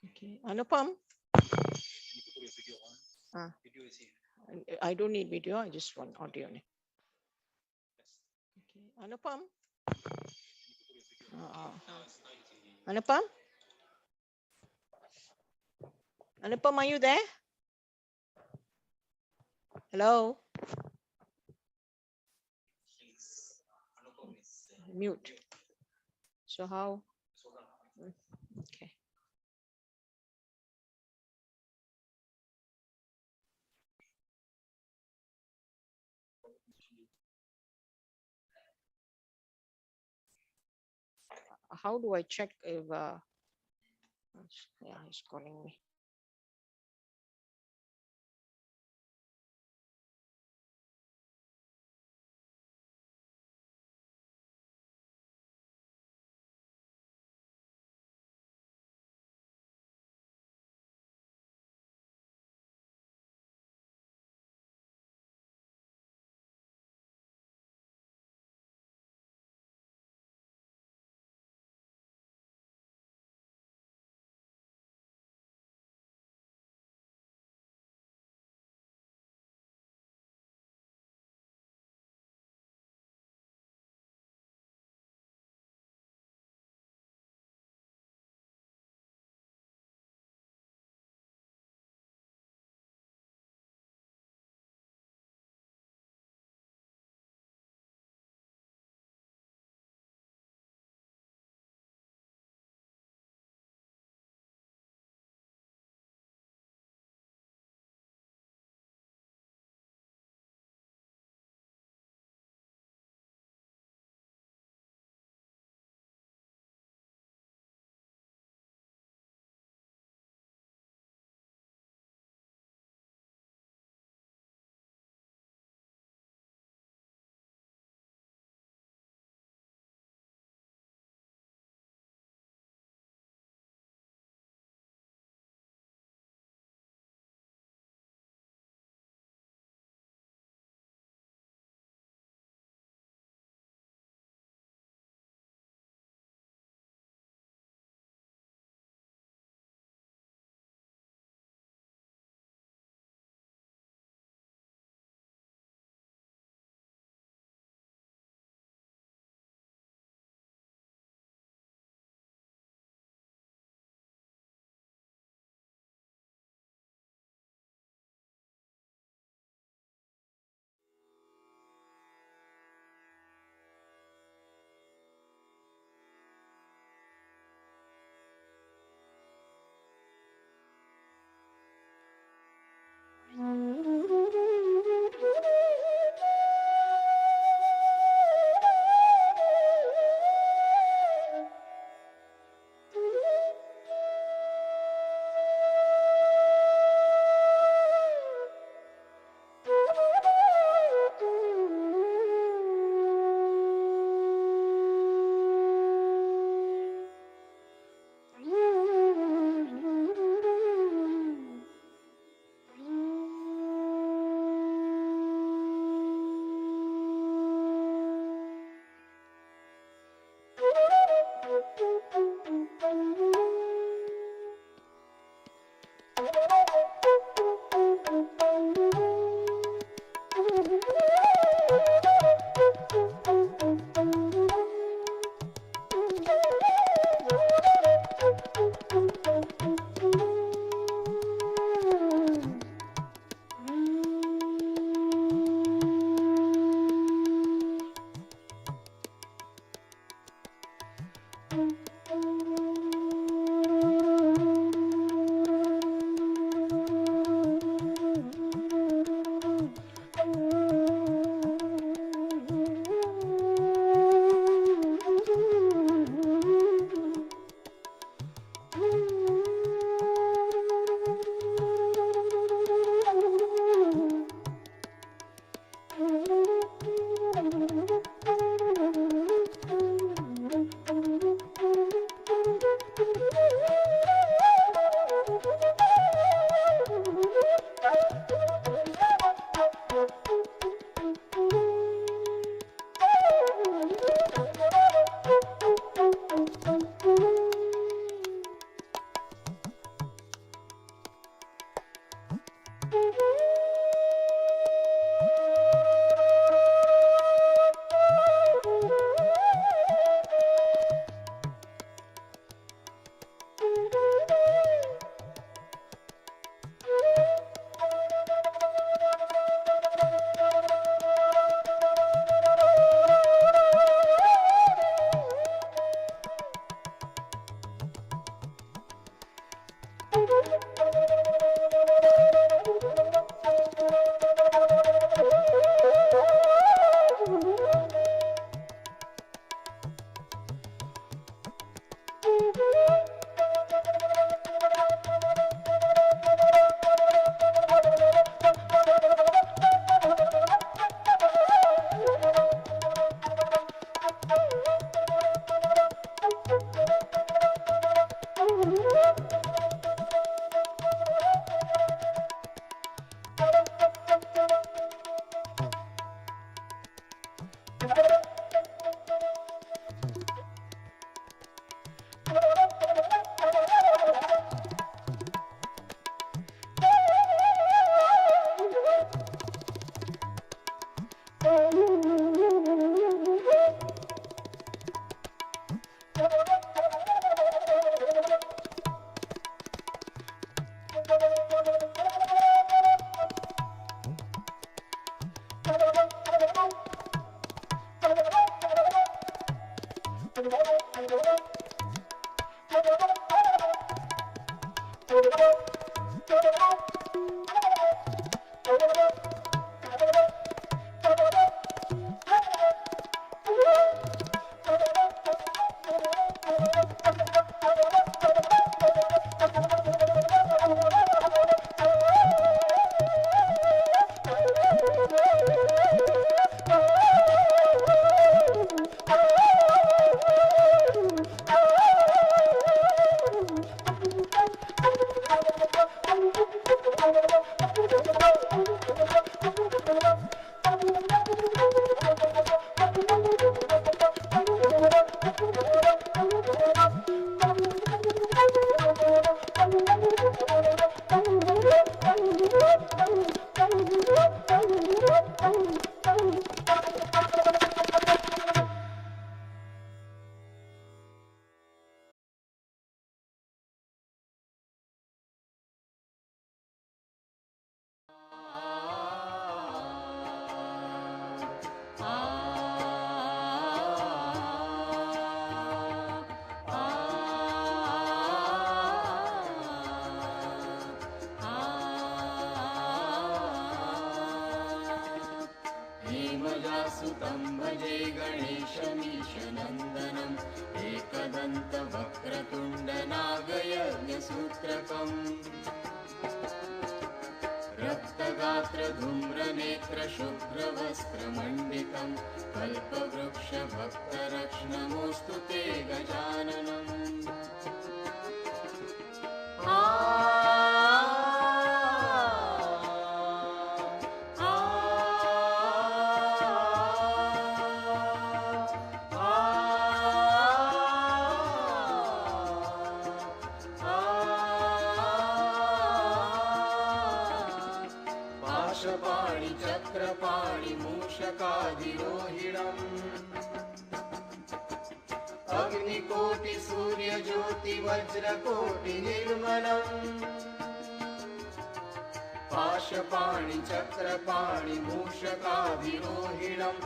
Okay, Anupam. I don't need video. I just want audio. Okay, Anupam. Anupam. Anupam, are you there? Hello. Mute. So how? Okay. How do I check if yeah, he's calling me. सुतं भजे गणेशमीशनन्दनम् एकदन्तवक्रतुण्डनागयज्ञसूत्रकम् रक्तगात्रधूम्रनेत्रशुभ्रवस्त्रमण्डितं कल्पवृक्षभक्तरक्ष्णमोऽस्तु ते गजाननम्। अग्निकोटि सूर्यज्योति वज्रकोटि निर्मलम् पाशपाणि चक्रपाणि मूषकाभिरोहिणम्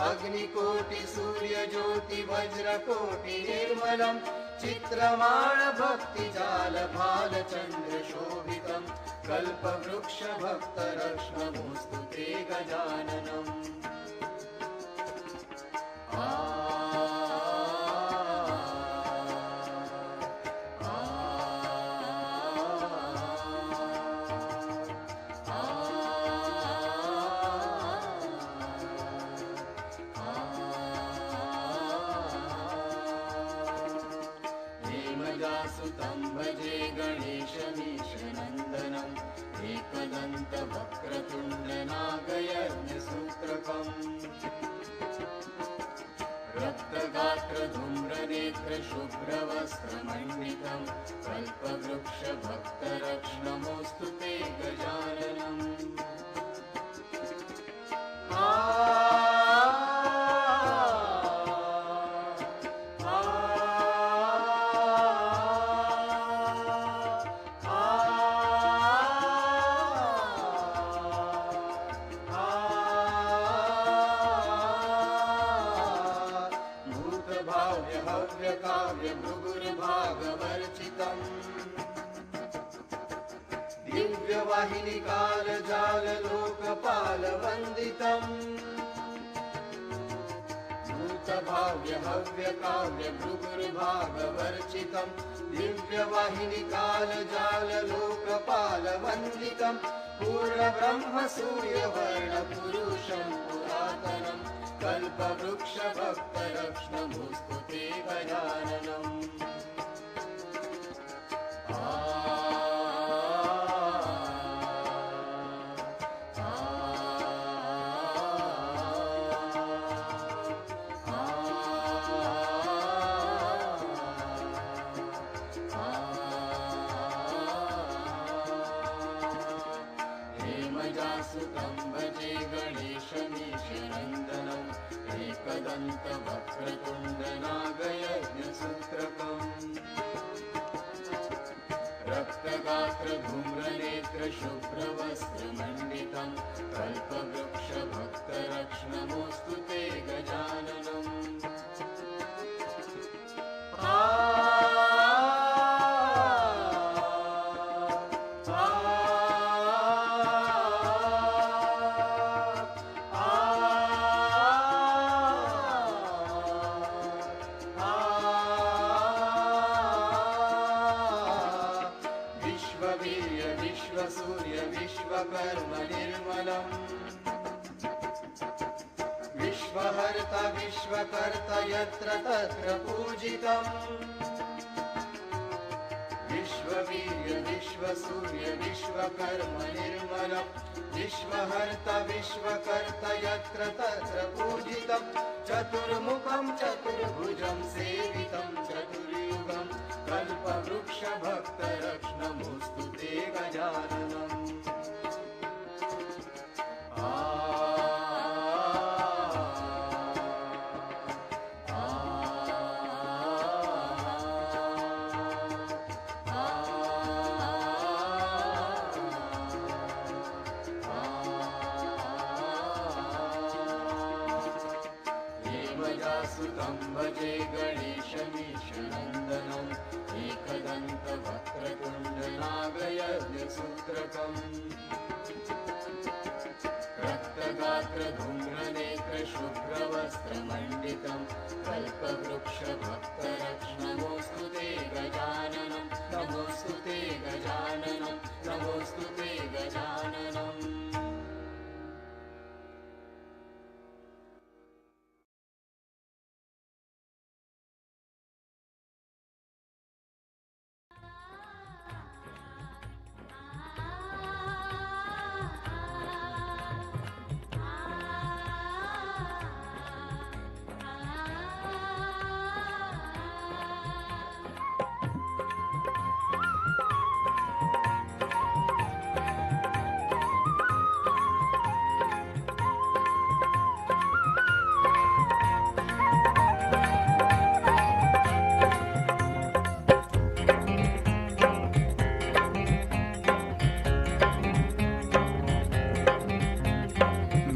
अग्निकोटि सूर्यज्योति वज्रकोटि निर्मलम् चित्रमाण भक्तिजाल भालचन्द्र शोभितम् कल्पवृक्ष भक्तरक्ष्णमोऽस्तु ते गजाननम्। सुतं भजे गणेशमीशनन्दनम् एकदन्तवक्रतुण्डनागयज्ञसूत्रकम् रक्तगात्रधूम्रनेत्रशुभ्रवस्त्रमण्डितं कल्पवृक्षभक्तरक्ष्णमोऽस्तु ते गजाननम्। दिव्यवाहिनी कालजाल लोकपाल वन्दितम् भूतभाव्य हव्य काव्य भृगुर्भागवर्चितम् दिव्यवाहिनी कालजाल लोकपाल वन्दितम् पूर्णब्रह्म सूर्यवर्ण पुरुषं पुरातनम् कल्पवृक्ष भक्तरक्ष्णमुस्तु ते गजाननम् हेमजासुतं भजे गणेशमीशनन्दनम् एकदन्तवक्रतुण्डनागयज्ञसूत्रकम् रक्तगात्रधूम्रनेत्र शुभ्रवस्त्रमण्डितं कल्पवृक्षभक्तरक्ष्णमोऽस्तु ते गजाननम् विश्वहर्ता विश्वकर्ता यत्र तत्र पूजितम् विश्ववीर्य विश्वसूर्य विश्वकर्म निर्मलम् विश्वहर्ता विश्वकर्ता यत्र तत्र पूजितम् चतुर्मुखं चतुर्भुजं सेवितं चतुर्युगं कल्पवृक्ष भक्तरक्ष्णमुस्तु ते गजाननम् सुतं भजे गणेशमीशनन्दनम् एकदन्तवक्रतुण्डनागयज्ञसूत्रकम् रक्तगात्रधूम्रनेत्र शुभ्रवस्त्रमण्डितं कल्पवृक्षभक्तरक्ष्णमोऽस्तु ते गजाननं नमोऽस्तु ते गजाननं नमोऽस्तु ते गजाननम्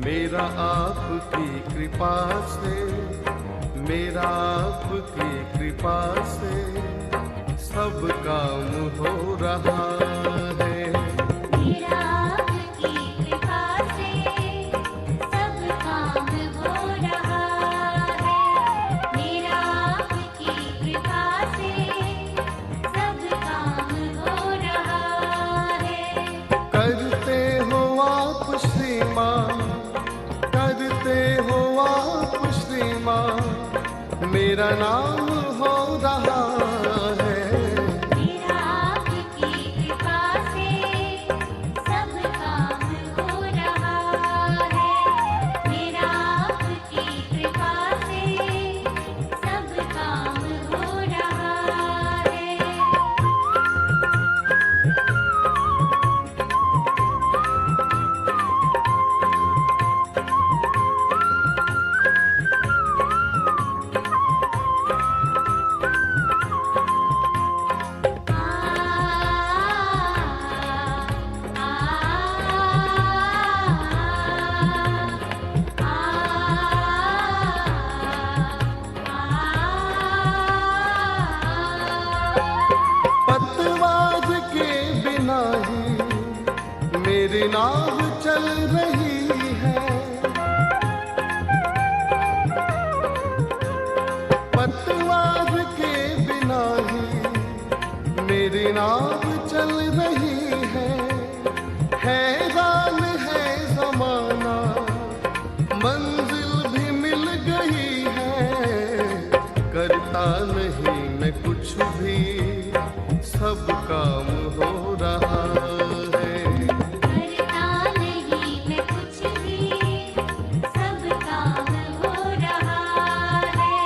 मेरा आपकी कृपा से, मेरा आपकी कृपा से सब काम हो रहा है। मेरा आपकी कृपा से सब काम हो रहा है। मेरा आपकी कृपा से सब काम हो रहा है। करते हो आप श्रीमान, करते हो आप श्रीमान, मेरा नाम हो रहा है। मेरा आपकी कृपा से सब काम हो रहा है। मेरा आपकी कृपा से सब काम हो रहा है। मेरी नाव चल रही है, पतवार के बिना ही मेरी नाव चल रही है। हैरान है जमाना, मंजिल भी मिल गई है, करता नहीं मैं कुछ भी, सब काम हो रहा है। करता नहीं मैं कुछ भी, सब काम हो रहा है।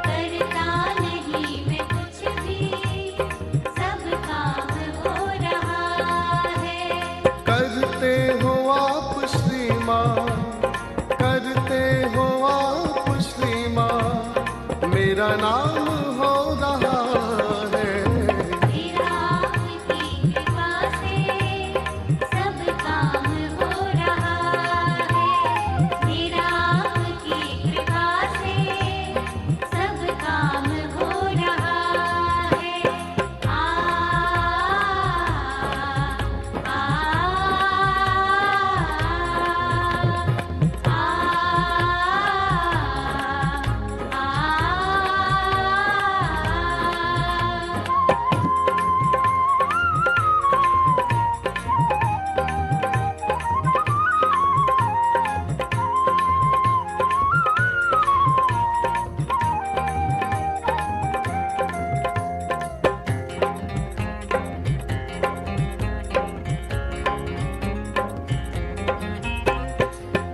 करता नहीं मैं कुछ भी, सब काम हो रहा है। करते हो आप श्री माँ, करते हो आप श्री माँ, मेरा नाम हो रहा है। मेरा आपकी कृपा से सब काम हो रहा है। मेरा आपकी कृपा से सब काम हो रहा है। आ आ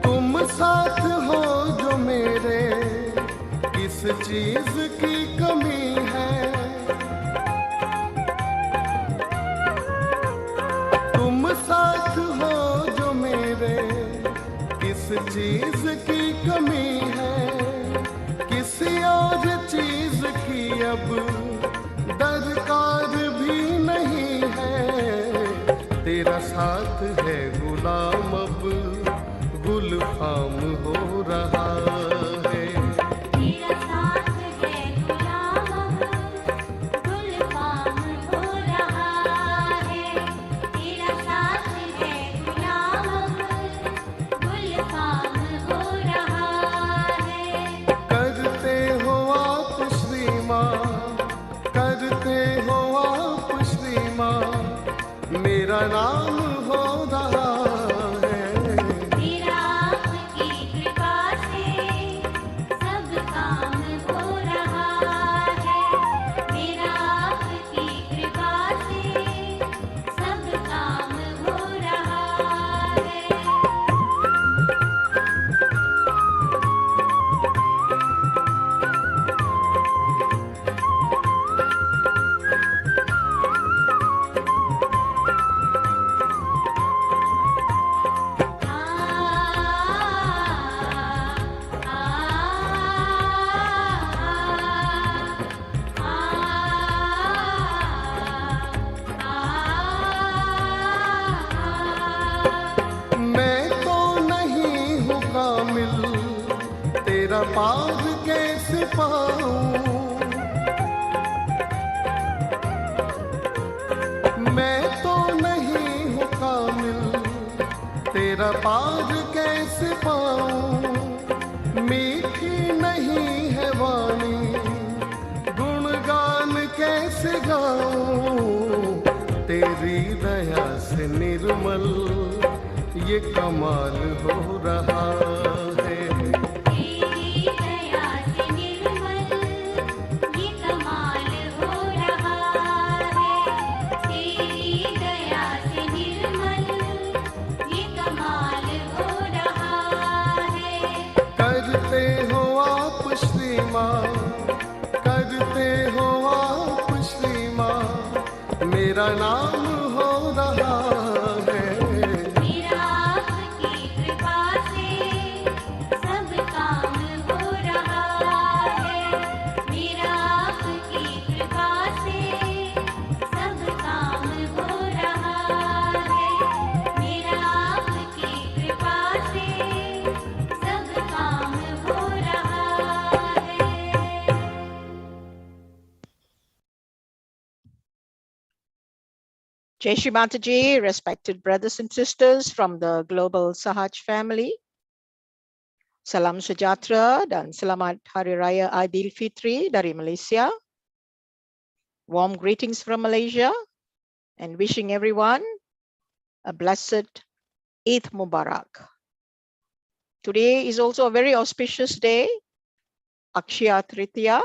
तुम साथ हो जो मेरे, किस चीज की कमी है। तुम साथ हो जो मेरे, किस चीज की कमी है। किसी और चीज की अब दरकार भी नहीं है। तेरा साथ है गुलाम, अब गुलफाम हो रहा है। तेरा साथ है गुलाम, गुलफाम हो रहा है। तेरा साथ है गुलाम, गुलफाम हो रहा है। करते हो आप श्री माँ, करते हो आप श्री माँ, मेरा नाम हो रहा है। मेरा आपकी कृपा से सब काम हो रहा है। मेरा आपकी कृपा से सब काम हो रहा है। मैं तो नहीं हूँ कामिल, तेरा पार कैसे पाऊँ। मैं तो नहीं हूँ कामिल, तेरा पार कैसे पाऊँ। मीठी नहीं है वाणी, गुणगान कैसे गाऊँ। तेरी दया से निर्मल ये कमाल हो रहा है। तेरी दया से निर्मल ये कमाल हो रहा है। तेरी दया से निर्मल ये कमाल हो रहा है। करते हो आप श्री माँ, करते हो आप श्री माँ, मेरा नाम हो रहा है। मेरा आपकी कृपा से सब काम हो रहा है। मेरा आपकी कृपा से सब काम हो रहा है। मेरा आपकी कृपा से सब काम हो रहा है। Jai Shri Mataji, respected brothers and sisters from the global Sahaj family. Salam sejahtera dan selamat Hari Raya Aidilfitri dari Malaysia. Warm greetings from Malaysia and wishing everyone a blessed Eid Mubarak. Today is also a very auspicious day, Akshaya Tritiya.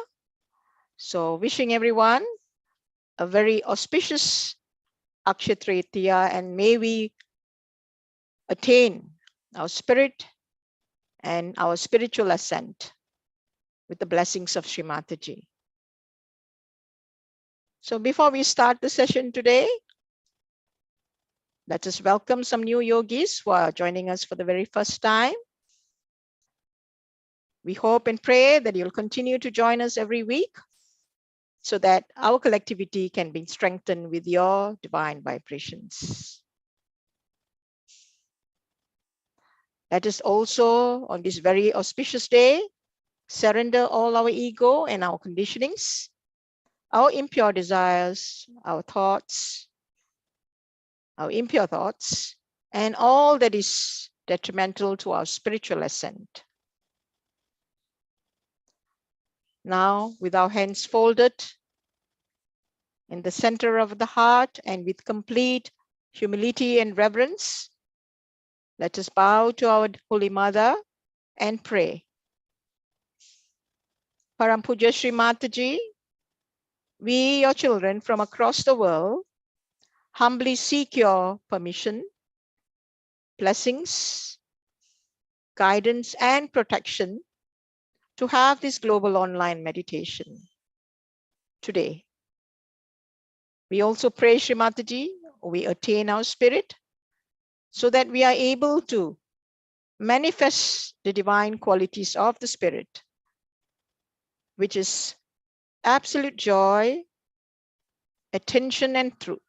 So wishing everyone a very auspicious Akshaya Tritiya, and may we attain our spirit and our spiritual ascent with the blessings of Shri Mataji. So before we start the session today, let us welcome some new yogis who are joining us for the very first time. We hope and pray that you'll continue to join us every week so that our collectivity can be strengthened with your divine vibrations. Let us also, on this very auspicious day, surrender all our ego and our conditionings, our impure desires, our thoughts, our impure thoughts, and all that is detrimental to our spiritual ascent. Now, with our hands folded in the center of the heart and with complete humility and reverence, let us bow to our Holy Mother and pray. Param Puja Shri Mataji, we, your children from across the world, humbly seek your permission, blessings, guidance, and protection to have this global online meditation today. We also pray, Shri Mataji, we attain our spirit so that we are able to manifest the divine qualities of the spirit, which is absolute joy, attention, and truth.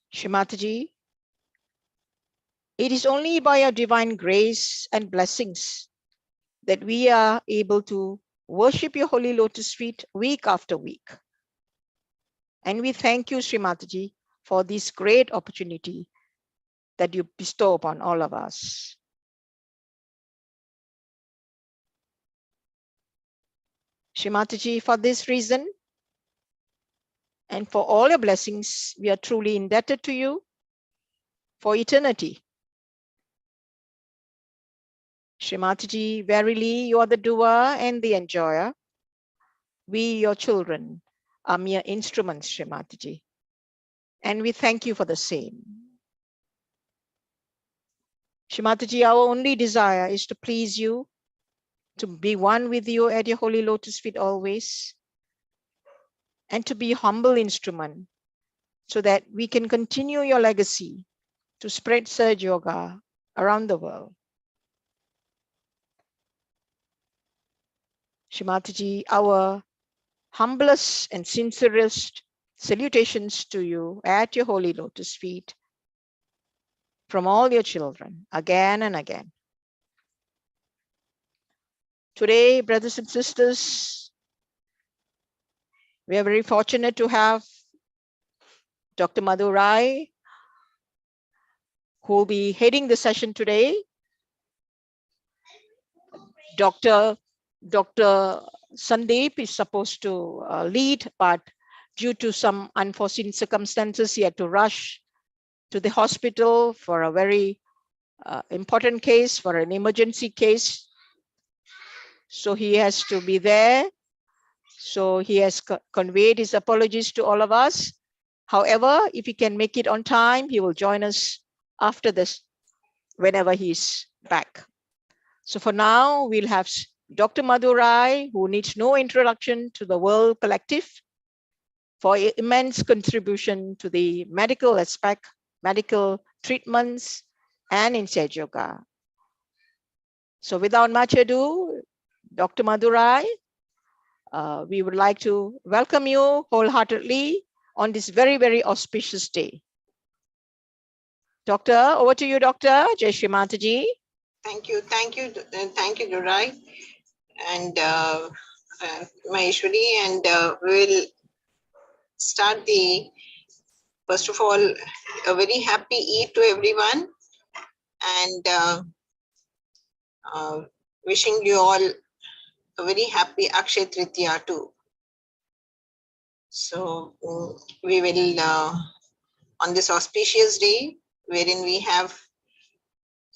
Shri Mataji, it is only by your divine grace and blessings that we are able to worship your holy lotus feet week after week. And we thank you, Shri Mataji, for this great opportunity that you bestow upon all of us. Shri Mataji, for this reason, and for all your blessings, we are truly indebted to you for eternity. Shri Mataji, verily you are the doer and the enjoyer. We, your children, are mere instruments, Shri Mataji, and we thank you for the same. Shri Mataji, our only desire is to please you, to be one with you at your holy lotus feet always, and to be a humble instrument so that we can continue your legacy to spread Sahaja Yoga around the world. Shri Mataji, our humblest and sincerest salutations to you at your holy lotus feet from all your children again and again. Today, brothers and sisters, we are very fortunate to have Dr. Madurai, who will be heading the session today. Dr. Sandeep is supposed to lead, but due to some unforeseen circumstances, he had to rush to the hospital for a very important case, for an emergency case. So he has to be there. So he has conveyed his apologies to all of us. However, if he can make it on time, he will join us after this, whenever he's back. So for now, we'll have Dr. Madurai, who needs no introduction to the World Collective, for immense contribution to the medical aspect, medical treatments, and in Sahaja Yoga. So without much ado, Dr. Madurai, we would like to welcome you wholeheartedly on this very, very auspicious day. Doctor, over to you, Doctor. Jai Shri Mataji. Thank you, Durai. And Maheshwari, and we will start the, first of all, a very happy Eid to everyone, and wishing you all a very happy Akshay Tritiya too. So we will, on this auspicious day, wherein we have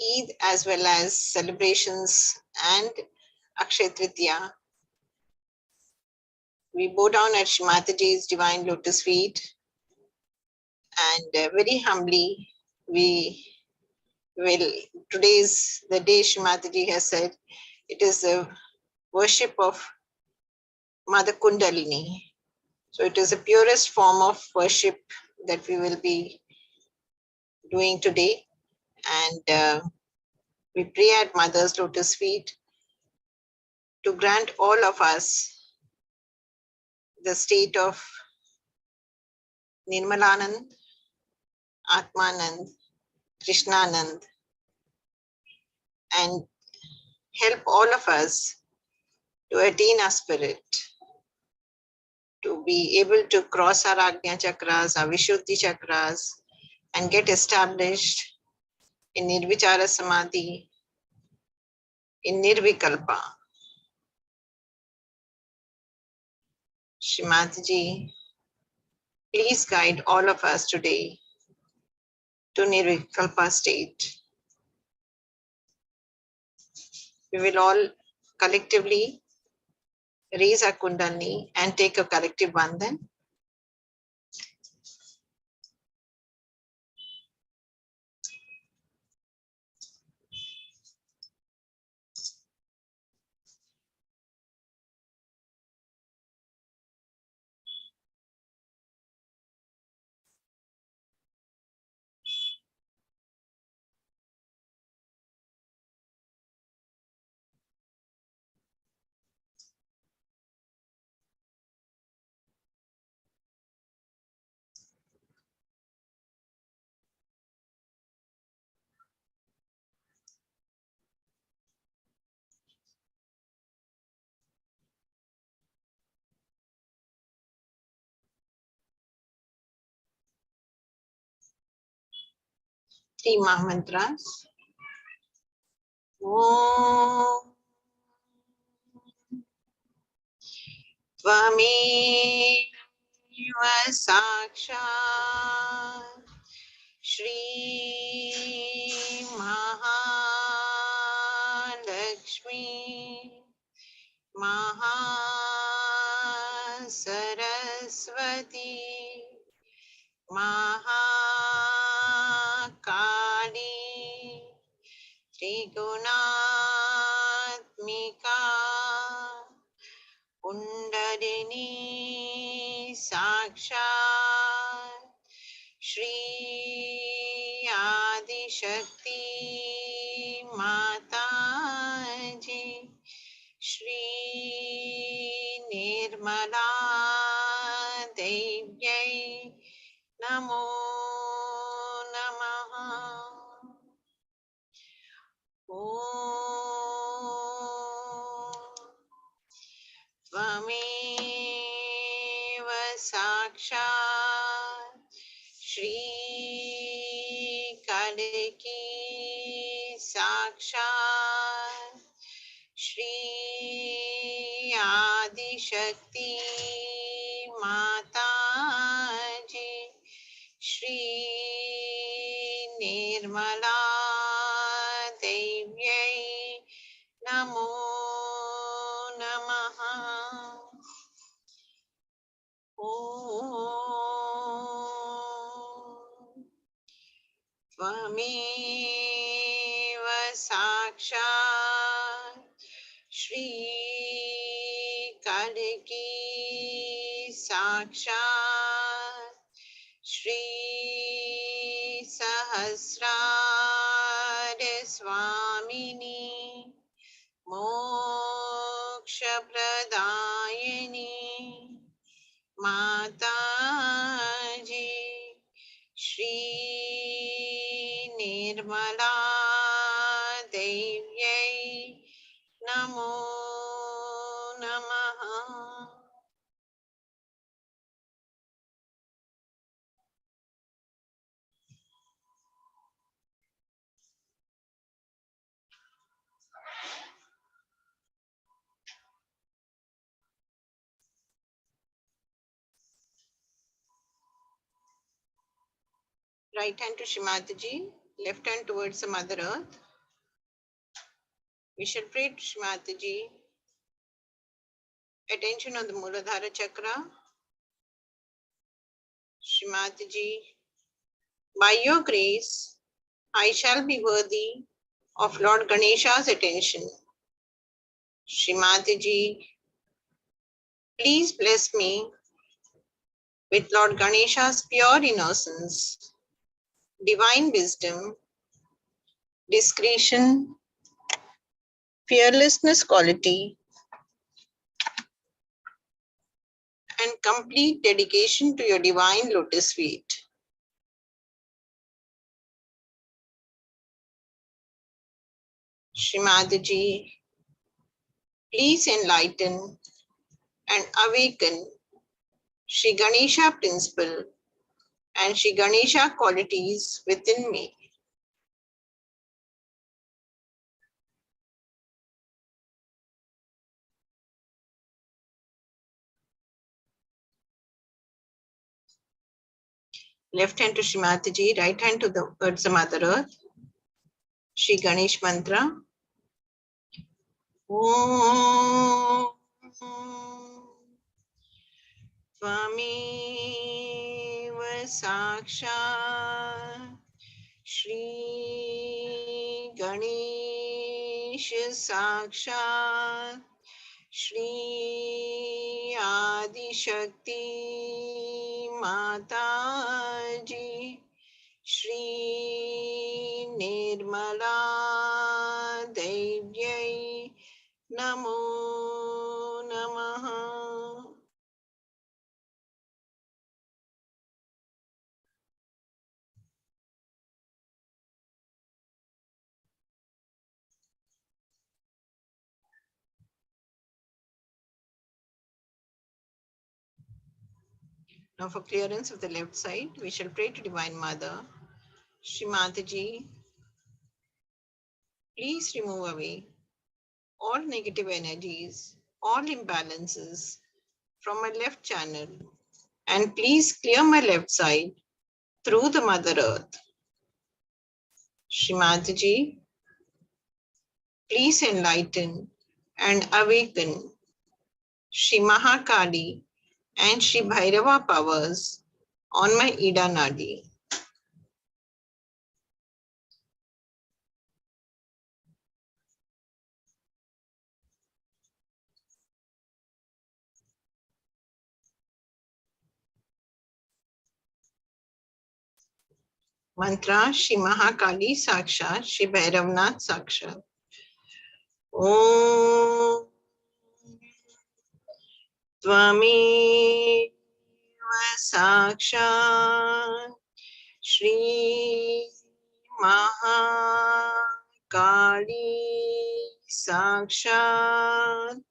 Eid as well as celebrations and Akshay Tritiya, we bow down at Shri Mataji's divine lotus feet, and very humbly we will, today's the day Shri Mataji has said, it is the worship of Mother Kundalini. So it is the purest form of worship that we will be doing today. And we pray at Mother's lotus feet to grant all of us the state of Nirmalanand, Atmanand, Krishnanand, and help all of us to attain our spirit, to be able to cross our Agnya chakras, our Vishuddhi chakras, and get established in Nirvichara Samadhi, in Nirvikalpa. Shri Mataji, please guide all of us today to Nirvikalpa state. We will all collectively raise our Kundalini and take a collective Vandan. Three Mahamantras. Om Tvameva Sakshat Shri Mahalakshmi Mahasaraswati Mahakali Trigunatmika Kundalini Sakshat Shri Adi Shakti Mataji Shri Nirmala Devyai Namo Namaha. Tvameva Sakshat Shri Kaliki Sakshat Shri Adi Shakti Mataji Shri Nirmala Devyai Namo Namaha. Om Tvameva Sakshat Shri Kaliki Sakshat Shri Sahasrara Swamini Moksha Pradayani Mataji Shri Nirmala Devyai Namo Namaha. Right hand to Shri Mataji, left hand towards the Mother Earth. We shall pray to Shri Mataji. Attention on the Muladhara Chakra. Shri Mataji, by your grace, I shall be worthy of Lord Ganesha's attention. Shri Mataji, please bless me with Lord Ganesha's pure innocence, divine wisdom, discretion, fearlessness quality, and complete dedication to your divine lotus feet. Shri Mataji, please enlighten and awaken Shri Ganesha principle and Shri Ganesha qualities within me. Left hand to Shri Mataji, right hand towards the Mother Earth. Shri Ganesh Mantra. Om Tvameva Sakshat Shri Ganesha Sakshat Shri Adi Shakti Mataji Shri Nirmala Devyai Namo Namaha. Now for clearance of the left side, we shall pray to Divine Mother. Shri Mataji, please remove away all negative energies, all imbalances from my left channel, and please clear my left side through the Mother Earth. Shri Mataji, please enlighten and awaken Shri Mahakali and Shri Bhairava powers on my Ida Nadi. Mantra Shri Mahakali Sakshat Shri Bhairavnath Sakshat. Om Tvameva Sakshat Shri Mahakali Sakshat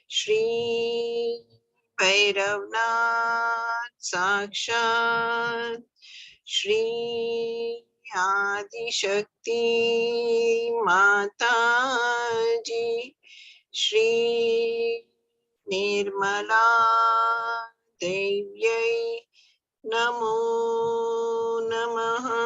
Shri Bhairavnath Sakshat Shri Adi Shakti Mataji Shri Nirmala Devyai Namo Namaha.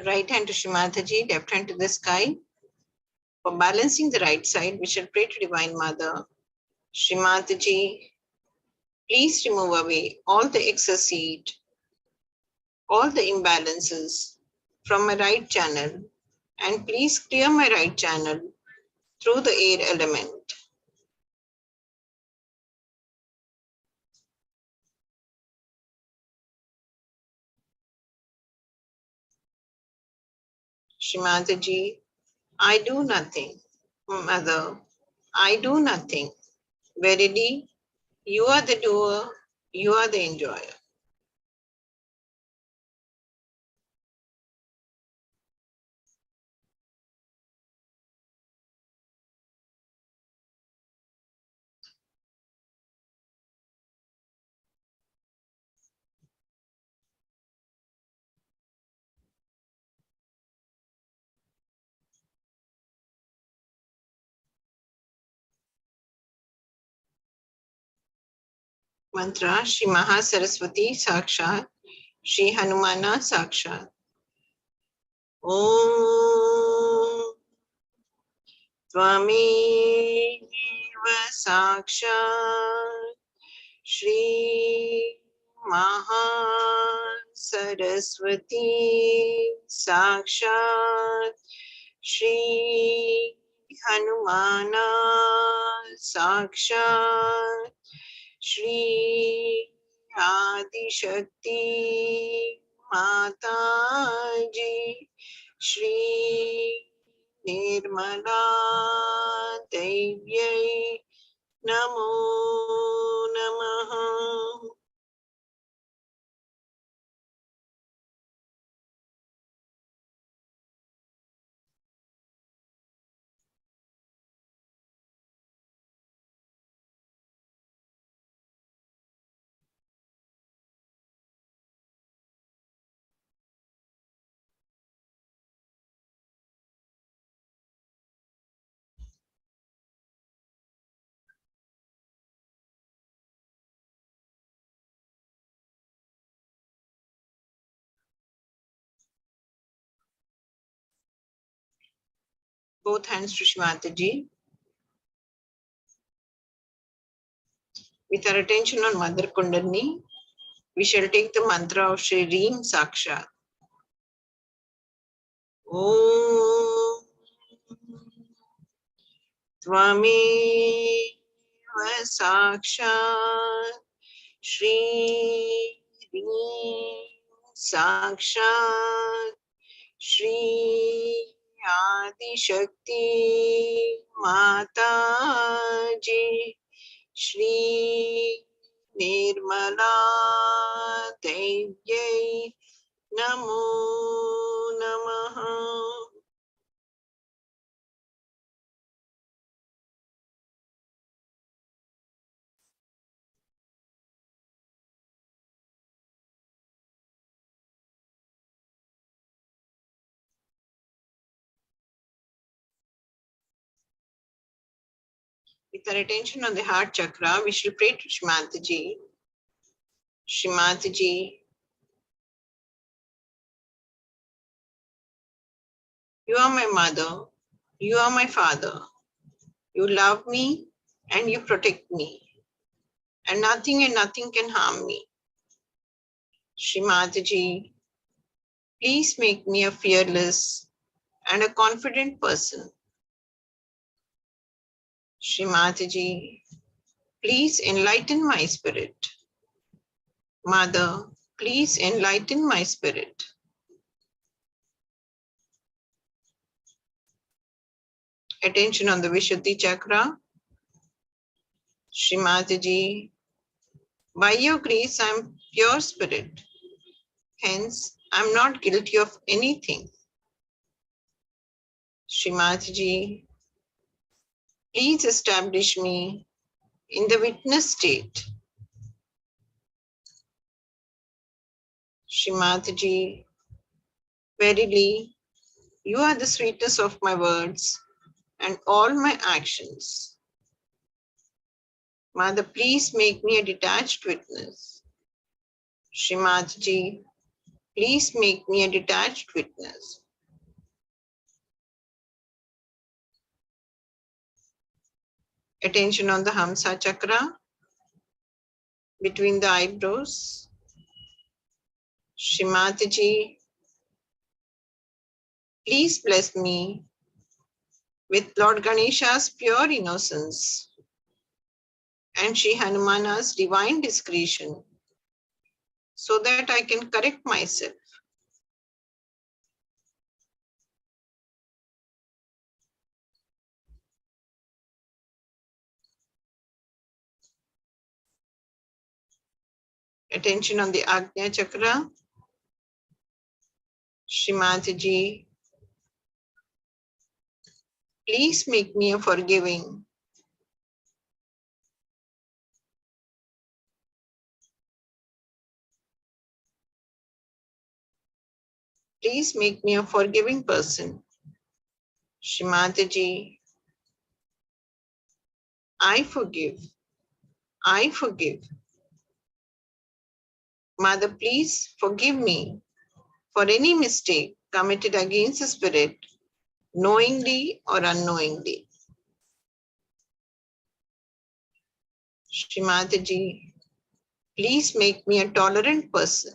Right hand to Shri Mataji, left hand to the sky. For balancing the right side, we shall pray to Divine Mother. Shri Mataji, please remove away all the excess heat, all the imbalances from my right channel, and please clear my right channel through the air element. Shri Mataji, I do nothing. Mother, I do nothing. Verily, you are the doer, you are the enjoyer. Mantra Shri Maha Saraswati Sakshat, Shri Hanumana Sakshat. Om Tvameva Sakshat Shri Maha Saraswati Sakshat Shri Hanumana Sakshat Shri Adi Shakti Mataji Shri Nirmala Devyai Namo Namaha. Both hands to Shri Mataji. With our attention on Mother Kundalini, we shall take the mantra of Shri Reem Sakshat. Om Tvameva Sakshat Shri Reem Sakshat Shri Adi Shakti Mataji Shri Nirmala Devyai Namo Namaha. With our attention on the heart chakra, we shall pray to Shri Mataji. Shri Mataji, you are my mother, you are my father. You love me and you protect me, and nothing can harm me. Shri Mataji, please make me a fearless and a confident person. Shri Mataji, please enlighten my spirit. Mother, please enlighten my spirit. Attention on the Vishuddhi chakra. Shri Mataji, by your grace, I am pure spirit. Hence, I am not guilty of anything. Shri Mataji, please establish me in the witness state. Shri Mataji, verily, you are the sweetness of my words and all my actions. Mother, please make me a detached witness. Shri Mataji, Please make me a detached witness. Attention on the Hamsa chakra, between the eyebrows. Shri Mataji, please bless me with Lord Ganesha's pure innocence and Shri Hanumana's divine discretion, so that I can correct myself. Attention on the Agnya chakra. Shri Mataji, please make me a forgiving, please make me a forgiving person. Shri Mataji, I forgive. I forgive. Mother, please forgive me for any mistake committed against the spirit, knowingly or unknowingly. Shri Mataji, please make me a tolerant person.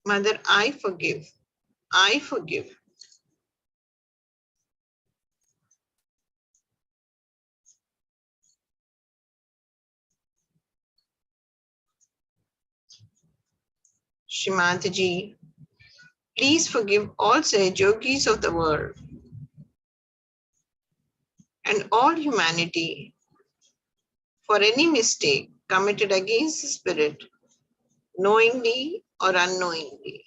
Mother, I forgive. I forgive. Shri Mataji, please forgive all Sahaja Yogis of the world and all humanity for any mistake committed against the spirit, knowingly or unknowingly.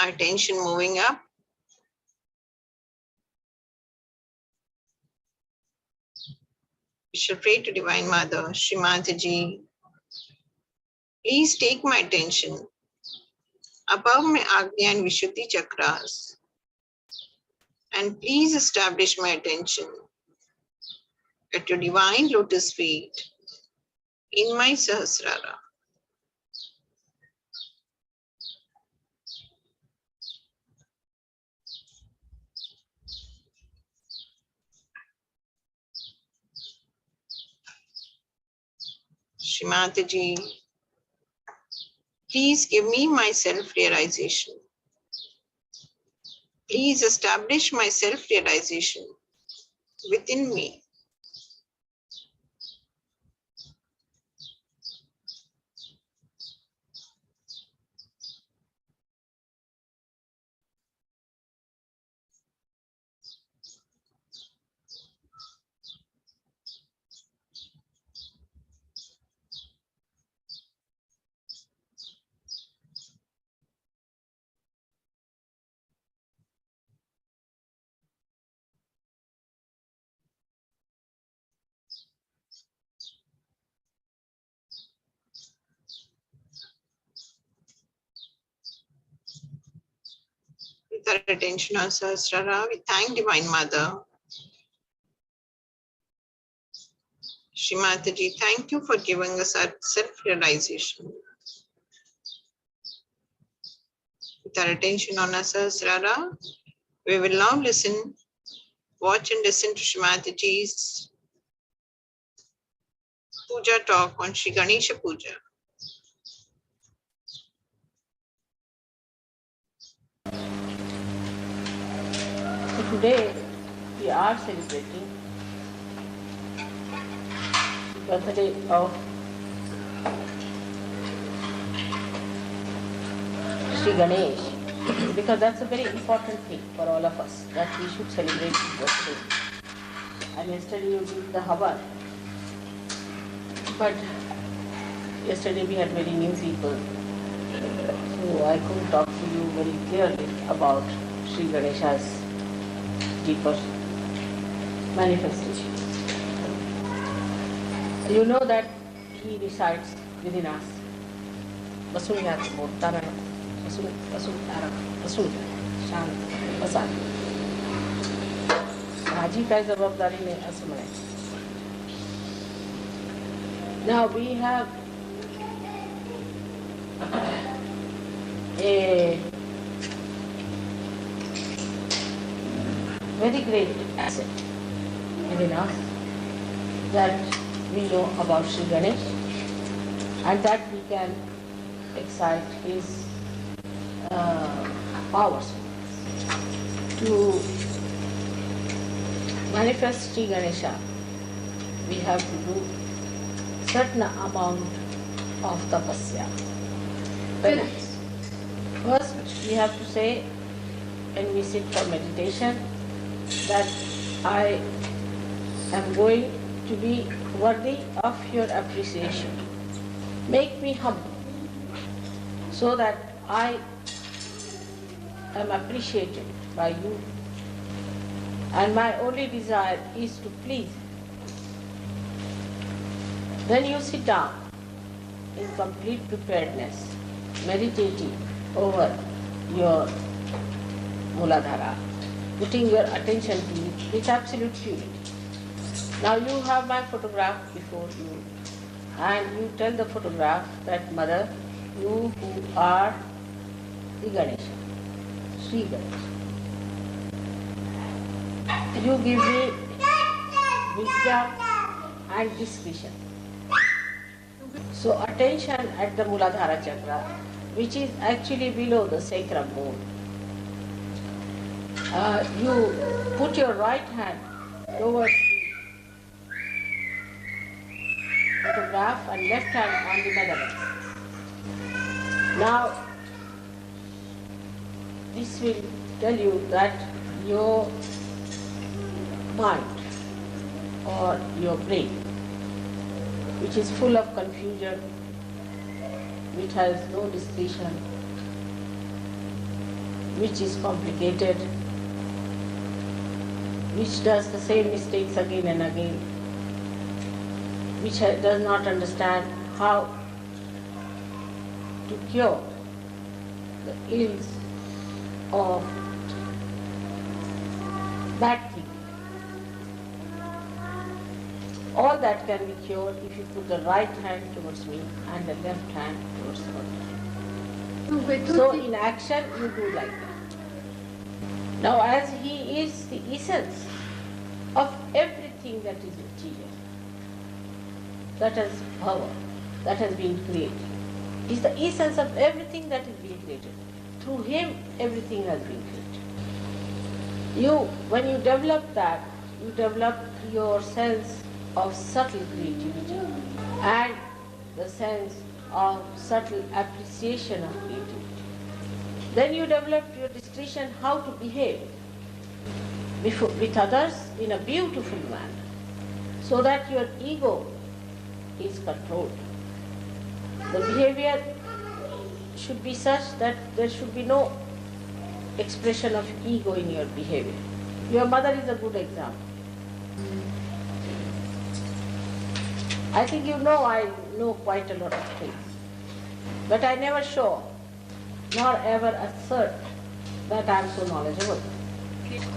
Our attention moving up. We shall pray to Divine Mother, Shri Mataji. Please take my attention above my Agnya and Vishuddhi chakras, and please establish my attention at your divine lotus feet in my Sahasrara. Shri Mataji, please give me my self-realization. Please establish my self-realization within me. With our attention on Sahasrara, we thank Divine Mother. Shri Mataji, thank you for giving us our self-realization. With our attention on our Sahasrara, we will now listen, watch and listen to Shri Mataji's Puja talk on Shri Ganesha Puja. So today we are celebrating the birthday of Shri Ganesh, because that's a very important thing for all of us, that we should celebrate his birthday. And yesterday you did the Havan, but yesterday we had very new people, so So I could talk to you very clearly about Sri Ganesha's deeper manifestation. You know that he resides within us. Basulgat Bhutana, Basul, Shant, Basan. Sahaji का जवाबदारी में असमय. Now we have a very great asset within us that we know about Sri Ganesh and that we can excite his powers. To manifest Sri Ganesha, we have to do certain amount of tapasya. Penance. First, we have to say, when we sit for meditation, that I am going to be worthy of your appreciation. Make me humble so that I am appreciated by you. And my only desire is to please. When you sit down in complete preparedness, meditating over your Muladhara, putting your attention to it with absolute purity. Now you have my photograph before you and you tell the photograph that Mother, you who are the Ganesha, Sri Ganesha, you give me wisdom and discretion. So attention at the Muladhara chakra, which is actually below the sacrum bone. You put your right hand towards the photograph and left hand on the measurements. Now, this will tell you that your mind or your brain, which is full of confusion, which has no discretion, which is complicated, which does the same mistakes again and again, which does not understand how to cure the ills of bad thinking. All that can be cured if you put the right hand towards me and the left hand towards God. So in action you do like that. Now as he is the essence of everything that is material, that has power, that has been created. He is the essence of everything that is being created. Through him everything has been created. When you develop that, you develop your sense of subtle creativity and the sense of subtle appreciation of creativity. Then you develop your discretion how to behave with others in a beautiful manner so that your ego is controlled. The behavior should be such that there should be no expression of ego in your behavior. Your mother is a good example. I think you know I know quite a lot of things, but I never show nor ever assert that I am so knowledgeable.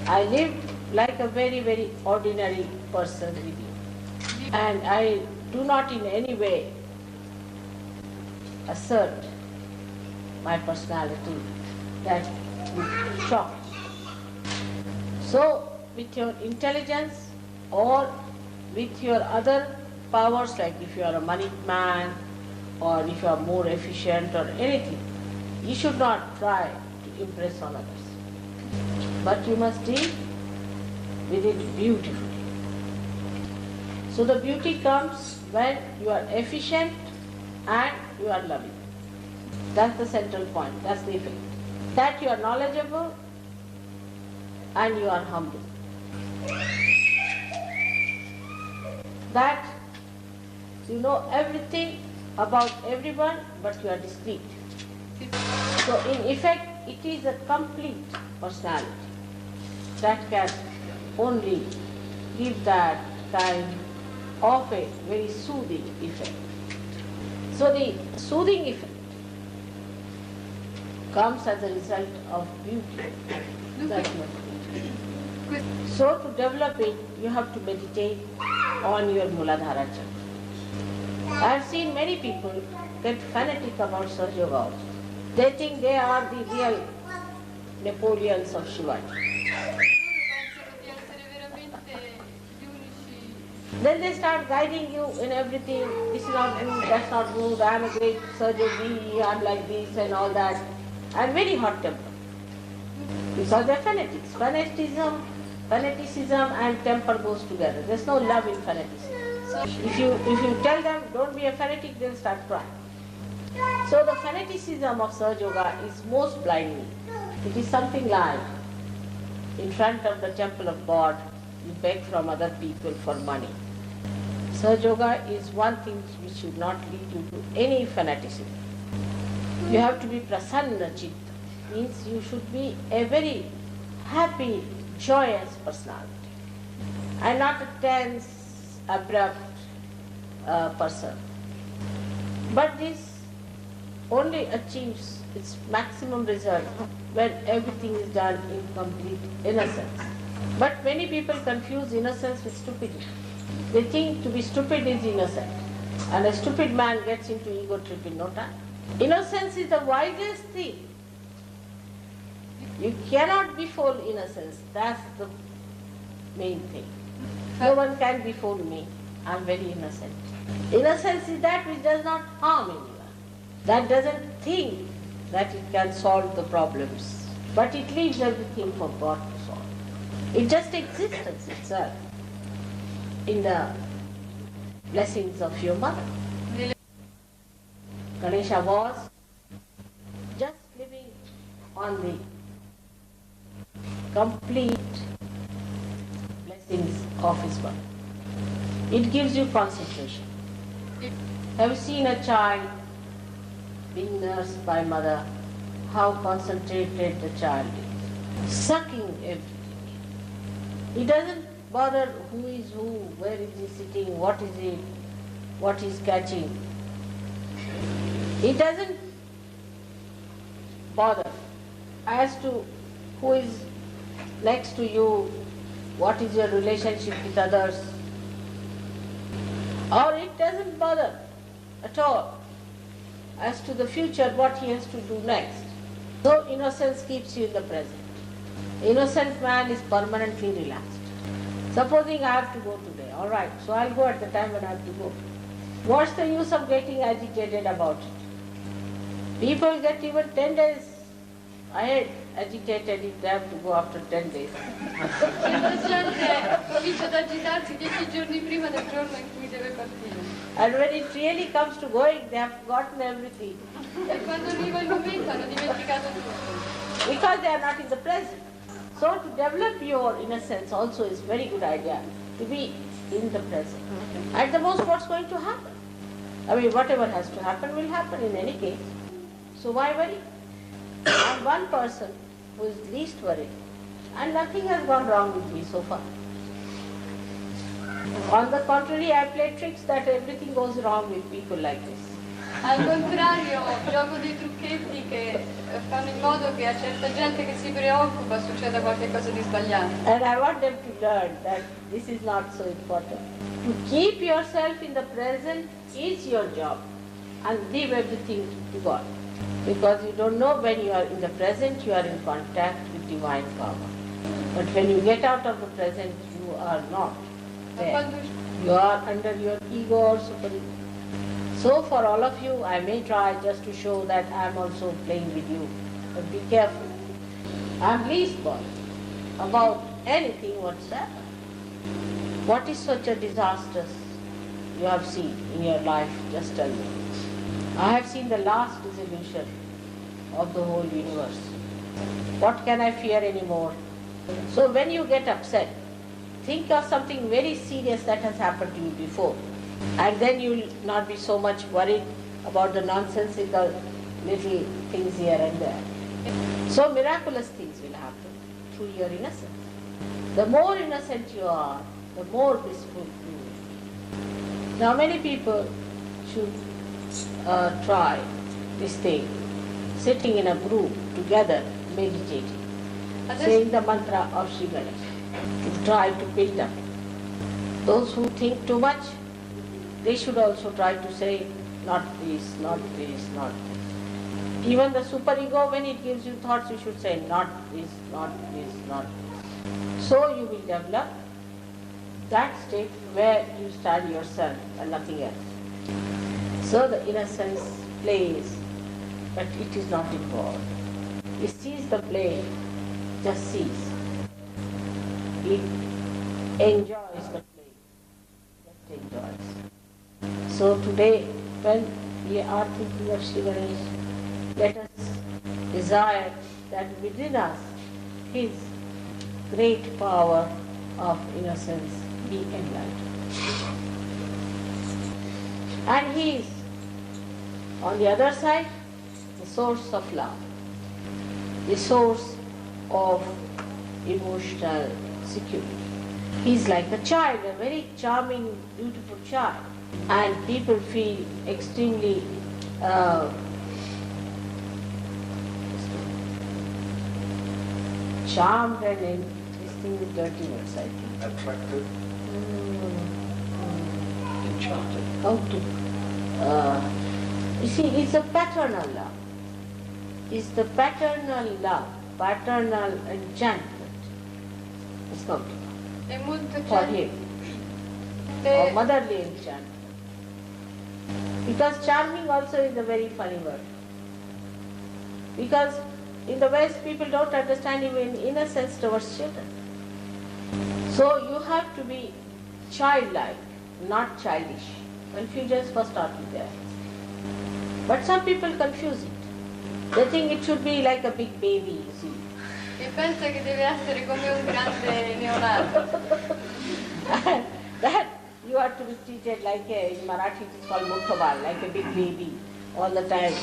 I live like a very, very ordinary person with you, and I do not in any way assert my personality that would shock. So with your intelligence or with your other powers, like if you are a moneyed man or if you are more efficient or anything, you should not try to impress on others. But you must deal with it beautifully. So the beauty comes when you are efficient and you are loving. That's the central point, that's the effect. That you are knowledgeable and you are humble. That you know everything about everyone, but you are discreet. So in effect, it is a complete personality that can only give that kind of a very soothing effect. So the soothing effect comes as a result of beauty. That's what. So to develop it, you have to meditate on your Muladhara chakra. I have seen many people get fanatic about Sahaja Yoga also. They think they are the real Napoleons of Shivaji. Then they start guiding you in everything. This is not good, that's not good, I am a great surgeon, I am like this and all that. And very hot temper. Because they are fanatics. Fanaticism and temper goes together. There's no love in fanaticism. If you tell them don't be a fanatic, they'll start crying. So the fanaticism of Sahaja Yoga is most blinding. It is something like in front of the temple of God, you beg from other people for money. Sahaja Yoga is one thing which should not lead you to any fanaticism. You have to be prasanna chitta, means you should be a very happy, joyous personality and not a tense, abrupt person. But this only achieves its maximum result when everything is done in complete innocence. But many people confuse innocence with stupidity. They think to be stupid is innocent, and a stupid man gets into ego trip in no time. Innocence is the wisest thing. You cannot befool innocence. That's the main thing. No one can befool me. I am very innocent. Innocence is that which does not harm anyone. That doesn't think that it can solve the problems. But it leaves everything for God to solve. It just existence itself in the blessings of your mother. Ganesha was just living on the complete blessings of his mother. It gives you concentration. Have you seen a child being nursed by mother? How concentrated the child is, sucking everything. He doesn't bother who is who, where is he sitting, what is it, what he's catching. He doesn't bother as to who is next to you, what is your relationship with others, or it doesn't bother at all as to the future, what he has to do next. So innocence keeps you in the present. Innocent man is permanently relaxed. Supposing I have to go today, all right, so I'll go at the time when I have to go. What's the use of getting agitated about it? People get even 10 days ahead agitated if they have to go after 10 days. And when it really comes to going, they have forgotten everything. Because they are not in the present. So to develop your innocence also is very good idea, to be in the present. At the most, what's going to happen? I mean, whatever has to happen will happen in any case. So why worry? I'm one person who is least worried, and nothing has gone wrong with me so far. On the contrary, I play tricks that everything goes wrong with people like this. Al contrario, gioco dei trucchetti che fanno in modo che a certa gente che si preoccupa succeda qualcosa di sbagliato. And I want them to learn that this is not so important. To keep yourself in the present is your job, and leave everything to God. Because you don't know when you are in the present, you are in contact with divine power. But when you get out of the present, you are not there. You are under your ego or super. So for all of you, I may try just to show that I am also playing with you. But be careful. I am least bothered about anything whatsoever. What is such a disaster you have seen in your life? Just tell me. I have seen the last dissolution of the whole universe. What can I fear anymore? So when you get upset, think of something very serious that has happened to you before. And then you will not be so much worried about the nonsensical little things here and there. So miraculous things will happen through your innocence. The more innocent you are, the more blissful you will be. Now many people should try this thing, sitting in a group together, meditating, saying the mantra of Shri Ganesha, to try to build up. Those who think too much, they should also try to say, not this, not this, not this. Even the superego, when it gives you thoughts, you should say, not this, not this, not this. So you will develop that state where you stand yourself and nothing else. So the innocence plays, but it is not involved. It sees the play, just sees. It enjoys the play, just enjoys. So today, when we are thinking of Shri Ganesha, let us desire that within us His great power of innocence be enlightened. And He is, on the other side, the source of love, the source of emotional security. He is like a child, a very charming, beautiful child. And people feel extremely charmed and this thing is dirty words, I think. Attracted. Enchanted. How to? You see, it's a paternal love. It's the paternal love, paternal enchantment. It's not È molto for him. Or motherly enchantment. Because charming also is a very funny word. Because in the West people don't understand even innocence towards children. So you have to be childlike, not childish. Confusions first start with there. But some people confuse it. They think it should be like a big baby, you see. E pensa che deve essere come un grande neonato. And that you are to be treated like a, in Marathi it is called mukhabal, like a big baby all the time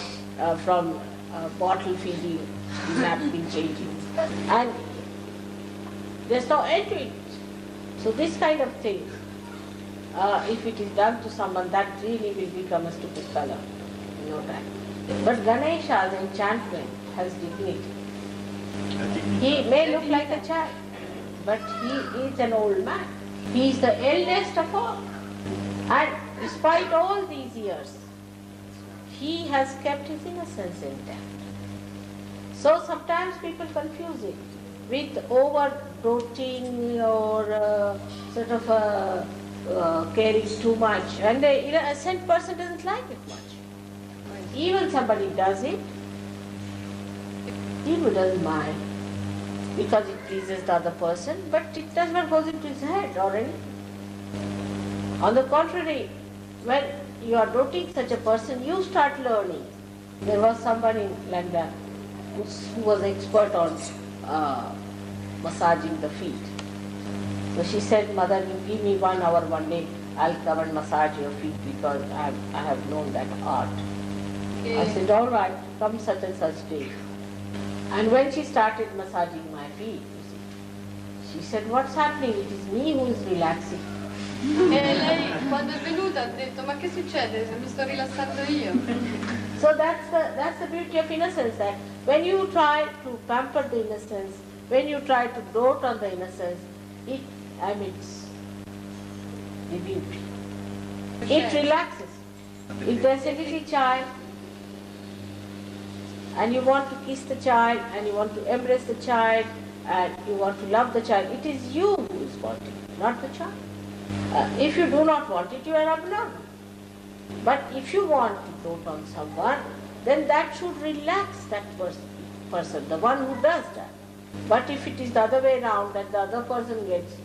from bottle feeding, napkin changing. And there's no end to it. So this kind of thing, if it is done to someone, that really will become a stupid fellow in no time. But Ganesha's enchantment has dignity. He may look like a child, but he is an old man. He is the eldest of all. And despite all these years, he has kept his innocence intact. So sometimes people confuse it with over-doting or sort of caring too much. And the innocent person doesn't like it much. Even somebody does it, he doesn't mind because it pleases the other person, but it does not go into his head or anything. On the contrary, when you are doting such a person, you start learning. There was someone in London who was expert on massaging the feet. So she said, "Mother, you give me 1 hour one day, I'll come and massage your feet because I have known that art." I said, "All right, come such and such day." And when she started massaging my feet, you see, she said, "What's happening? It is me who is relaxing." E lei quando è venuta ha detto, ma che succede se mi sto rilassando io? So that's the beauty of innocence, that when you try to pamper the innocence, when you try to dote on the innocence, it emits the beauty. It relaxes. If there's a little child and you want to kiss the child and you want to embrace the child and you want to love the child, it is you who is wanting, not the child. If you do not want it, you are abnormal. But if you want to dote on someone, then that should relax that person, the one who does that. But if it is the other way around, that the other person gets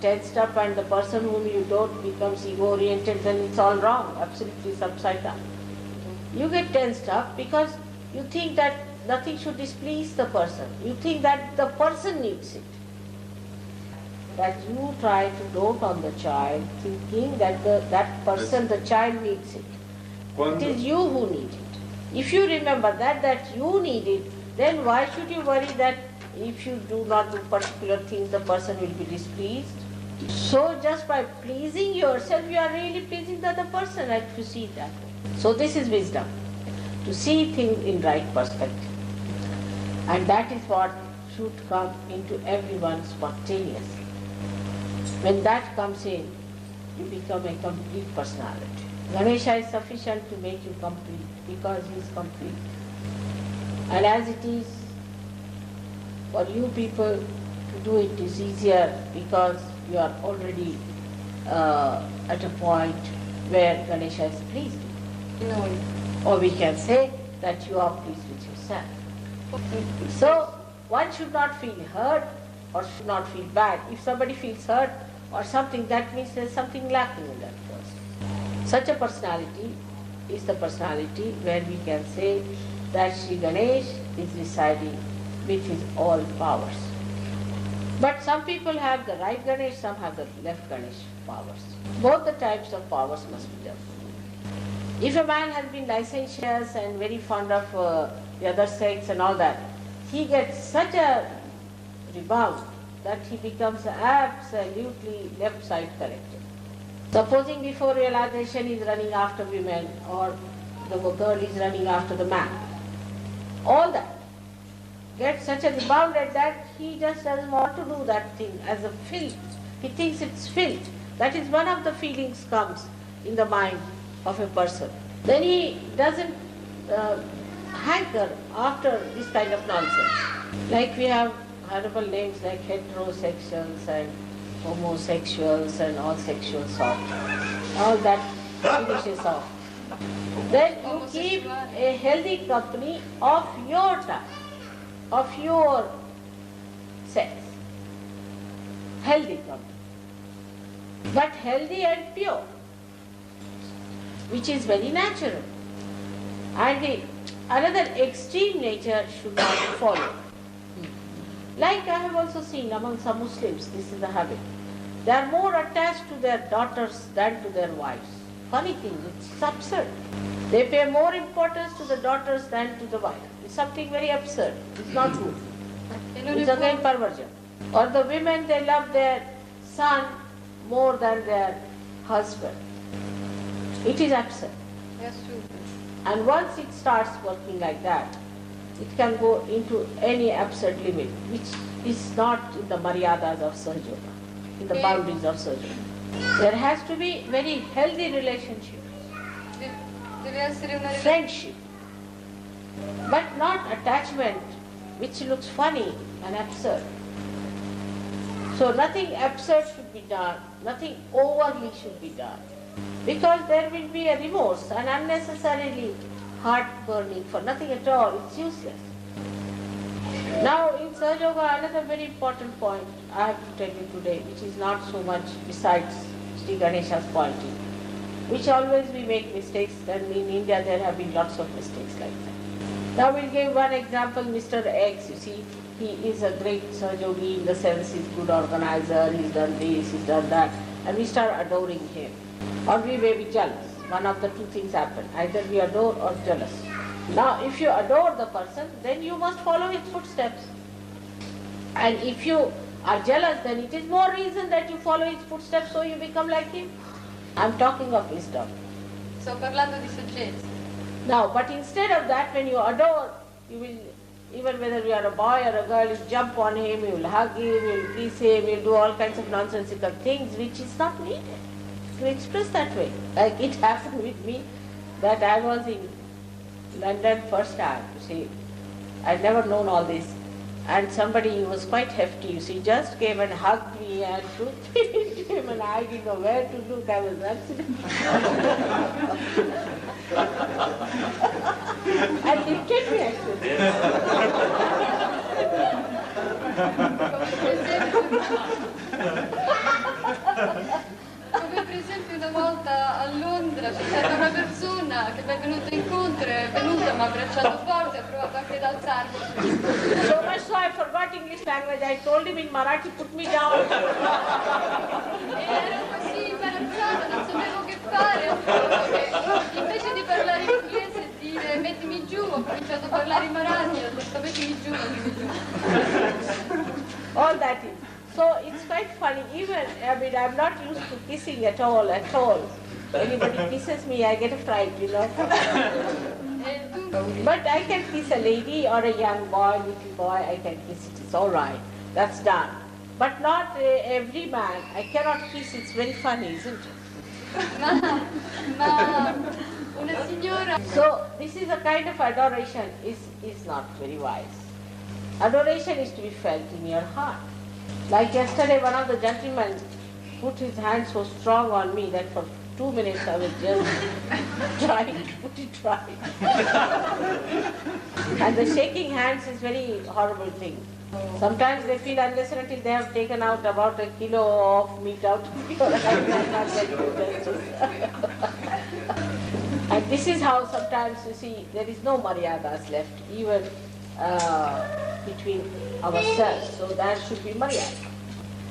tensed up and the person whom you dote becomes ego-oriented, then it's all wrong, absolutely upside down. You get tensed up because you think that nothing should displease the person. You think that the person needs it. That you try to dote on the child, thinking that that person, the child needs it. It is you who need it. If you remember that you need it, then why should you worry that if you do not do particular things, the person will be displeased? So just by pleasing yourself, you are really pleasing the other person, and if you see it that way. So this is wisdom, to see things in right perspective. And that is what should come into everyone spontaneously. When that comes in, you become a complete personality. Ganesha is sufficient to make you complete because he is complete. And as it is for you people to do it is easier because you are already at a point where Ganesha is pleased with you. Noi. Or we can say that you are pleased with yourself. So one should not feel hurt or should not feel bad. If somebody feels hurt or something, that means there is something lacking in that person. Such a personality is the personality where we can say that Sri Ganesh is residing with his all powers. But some people have the right Ganesh, some have the left Ganesh powers. Both the types of powers must be there. If a man has been licentious and very fond of the other sex and all that, he gets such a rebound that he becomes absolutely left side corrected. Supposing before realization he is running after women or the girl is running after the man, all that gets such a rebound at that he just doesn't want to do that thing as a filth. He thinks it's filth. That is one of the feelings comes in the mind of a person. Then he doesn't hanker after this kind of nonsense. Like we have horrible names like heterosexuals and homosexuals and all sexuals off. All that finishes off. Then you keep a healthy company of your type, of your sex. Healthy company. But healthy and pure, which is very natural. And another extreme nature should not follow. Like I have also seen among some Muslims, this is the habit. They are more attached to their daughters than to their wives. Funny thing, it's absurd. They pay more importance to the daughters than to the wife. It's something very absurd. It's not good. It's again perversion. Or the women, they love their son more than their husband. It is absurd. Yes, true. And once it starts working like that, it can go into any absurd limit, which is not in the maryadas of Sahaja Yoga, in the boundaries of Sahaja Yoga. There has to be very healthy relationship, Deve essere una relazione. friendship, but not attachment, which looks funny and absurd. So nothing absurd should be done, nothing overly should be done, because there will be a remorse and unnecessarily heart burning for nothing at all. It's useless. Now in Sahaja Yoga, another very important point I have to tell you today, which is not so much besides Sri Ganesha's pointing, which always we make mistakes, and in India there have been lots of mistakes like that. Now we'll give one example, Mr. X, you see, he is a great Sahaja Yogi in the sense he's good organizer, he's done this, he's done that, and we start adoring him. Or we may be jealous. One of the two things happen. Either we adore or jealous. Now if you adore the person, then you must follow his footsteps. And if you are jealous, then it is more reason that you follow his footsteps so you become like him. I'm talking of wisdom. Sto parlando di saggezza. Now, but instead of that, when you adore, you will, even whether you are a boy or a girl, you jump on him, you will hug him, you will kiss him, you will do all kinds of nonsensical things which is not needed to express that way. Like it happened with me that I was in London first time, you see. I'd never known all this. And somebody who was quite hefty, you see, just came and hugged me and took me into him, and I didn't know where to look. I was accident. And lifted me actually. Come per esempio una volta a Londra c'è stata una persona che mi è venuta incontro, è venuta, mi ha abbracciato forte, ha provato anche ad alzarmi. So much so I forgot English language. I told him in Marathi, put me down. E ero così imbarazzata, non sapevo che fare, ho detto che invece di parlare inglese e dire mettimi All that is. So it's quite funny. Even, I mean, I'm not used to kissing at all, at all. Anybody kisses me, I get a fright, you know. But I can kiss a lady or a young boy, little boy, I can kiss it. It's all right. That's done. But not every man. I cannot kiss. It's very funny, isn't it? Ma una signora. So this is a kind of adoration is not very wise. Adoration is to be felt in your heart. Like yesterday, one of the gentlemen put his hand so strong on me that for 2 minutes I was just trying to put it right. And the shaking hands is very horrible thing. Sometimes they feel unless and until they have taken out about a kilo of meat out of your hand, they are not getting justice. And this is how sometimes you see there is no maryadas left, even between ourselves. So there should be maryada.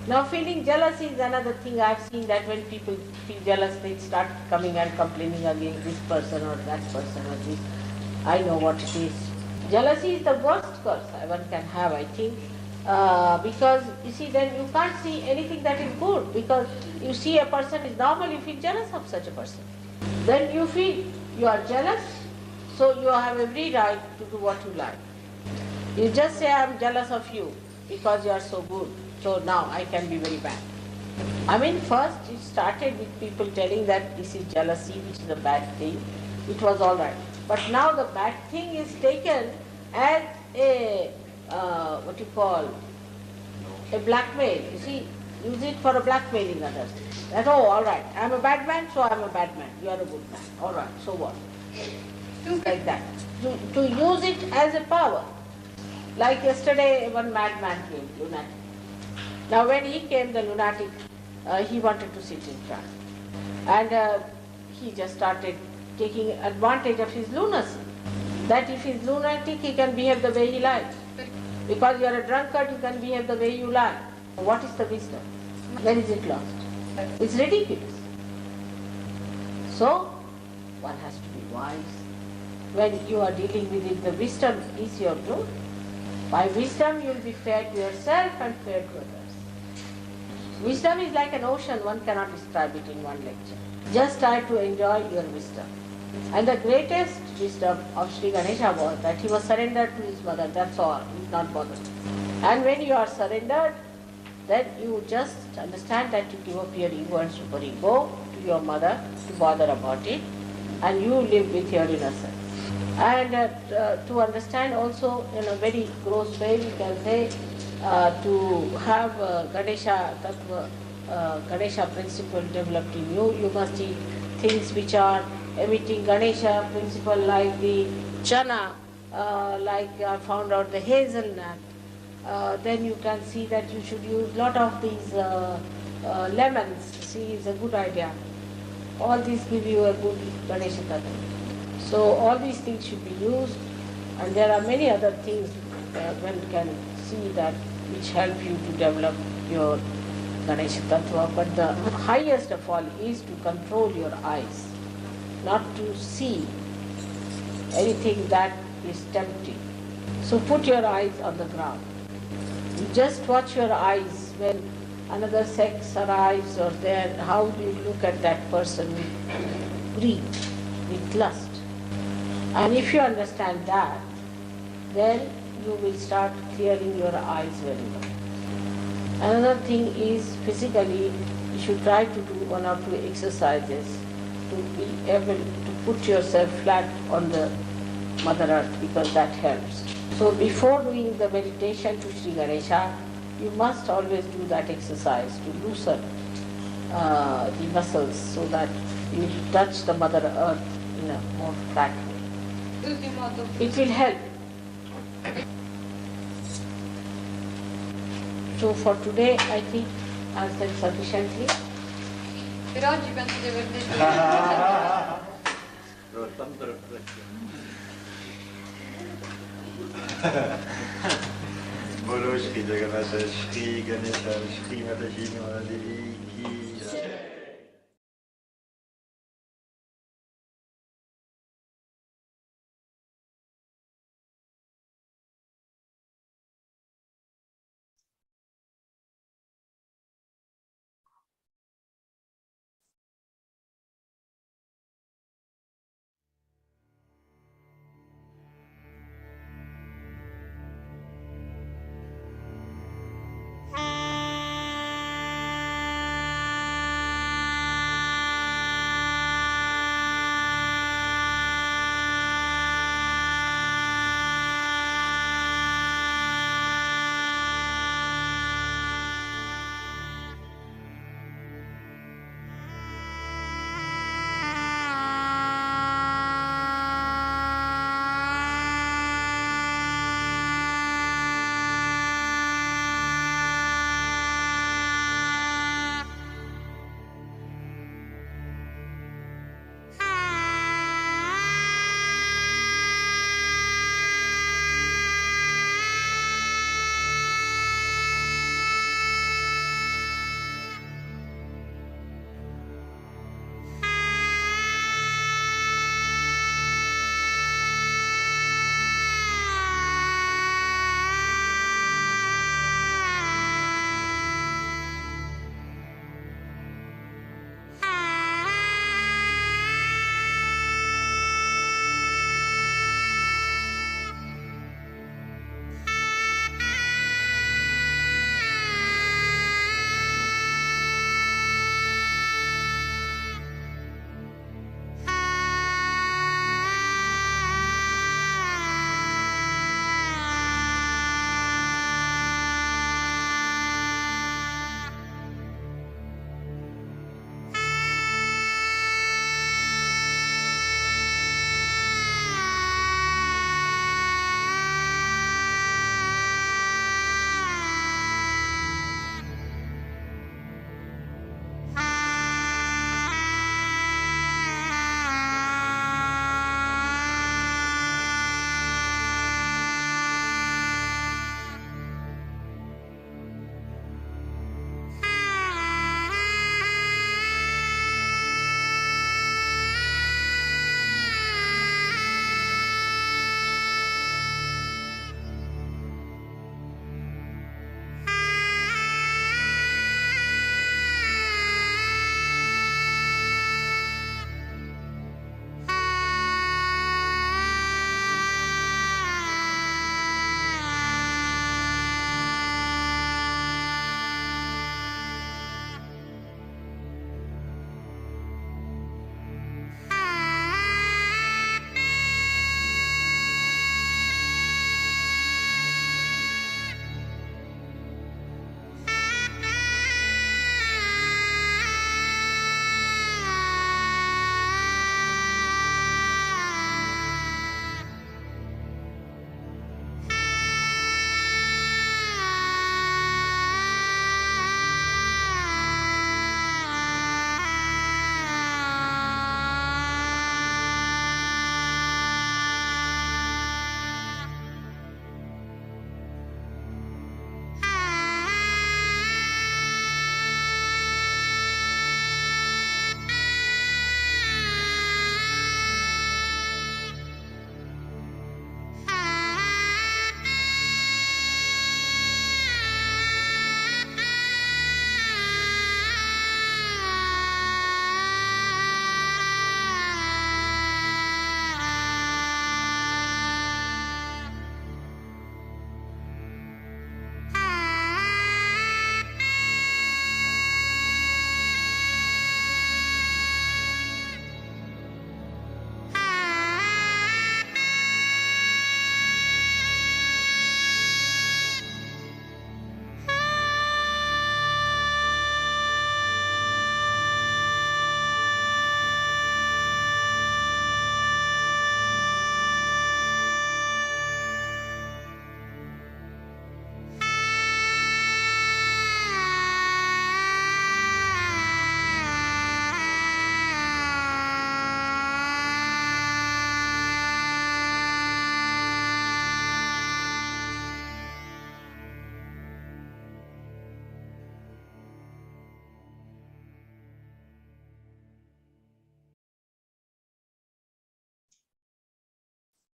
Now feeling jealousy is another thing. I've seen that when people feel jealous, they start coming and complaining against this person or that person or this. I know what it is. Jealousy is the worst curse one can have, I think, because you see then you can't see anything that is good, because you see a person is normal, you feel jealous of such a person. Then you feel you are jealous, so you have every right to do what you like. You just say, I am jealous of you because you are so good, so now I can be very bad. I mean, first it started with people telling that this is jealousy, which is a bad thing. It was all right. But now the bad thing is taken as a, what you call, a blackmail. You see, use it for a blackmailing others. That, oh, all right, I am a bad man, so I am a bad man. You are a good man. All right, so what? Like that. To use it as a power. Like yesterday, one madman came, lunatic. Now when he came, the lunatic, he wanted to sit in front. And he just started taking advantage of his lunacy. That if he's lunatic, he can behave the way he likes. Because you are a drunkard, you can behave the way you like. What is the wisdom? Where is it lost? It's ridiculous. So, one has to be wise. When you are dealing with it, the wisdom is your growth. By wisdom, you will be fair to yourself and fair to others. Wisdom is like an ocean, one cannot describe it in one lecture. Just try to enjoy your wisdom. And the greatest wisdom of Sri Ganesha was that he was surrendered to his mother, that's all, he's not bothered. And when you are surrendered, then you just understand that you give up your ego and superego to your mother to bother about it, and you live with your innocence. And to understand also in a very gross way, we can say to have Ganesha Tattva, Ganesha principle developed in you, you must eat things which are emitting Ganesha principle like the chana, like I found out the hazelnut. Then you can see that you should use lot of these lemons. See, it's a good idea. All these give you a good Ganesha Tattva. So all these things should be used, and there are many other things one can see that which help you to develop your Ganesha Tattva. But the highest of all is to control your eyes, not to see anything that is tempting. So put your eyes on the ground. You just watch your eyes when another sex arrives or there, how do you look at that person with greed, with lust. And if you understand that, then you will start clearing your eyes very well. Another thing is physically, you should try to do 1 or 2 exercises to be able to put yourself flat on the Mother Earth, because that helps. So before doing the meditation to Sri Ganesha, you must always do that exercise to loosen the muscles so that you touch the Mother Earth in a more flat way. It will help. So for today, I think I've said sufficiently. Per oggi penso di aver detto. Bolo Shri Jagannath Shri Ganesha Shri Mataji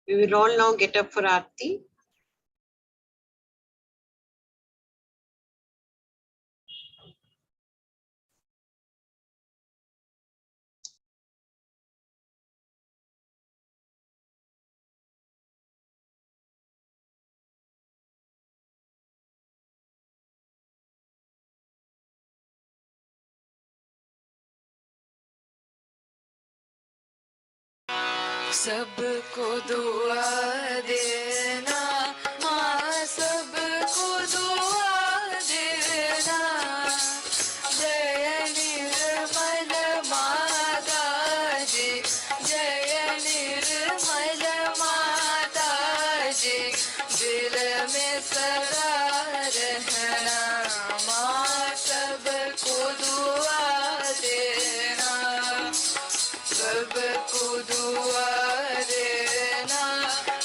We will all now get up for Aarti. सबको दुआ देना माँ, सबको दुआ देना। जय निर्मल माता जी, जय निर्मल माता जी, दिल में सदा रहना माँ, सबको दुआ देना, सबको दुआ देना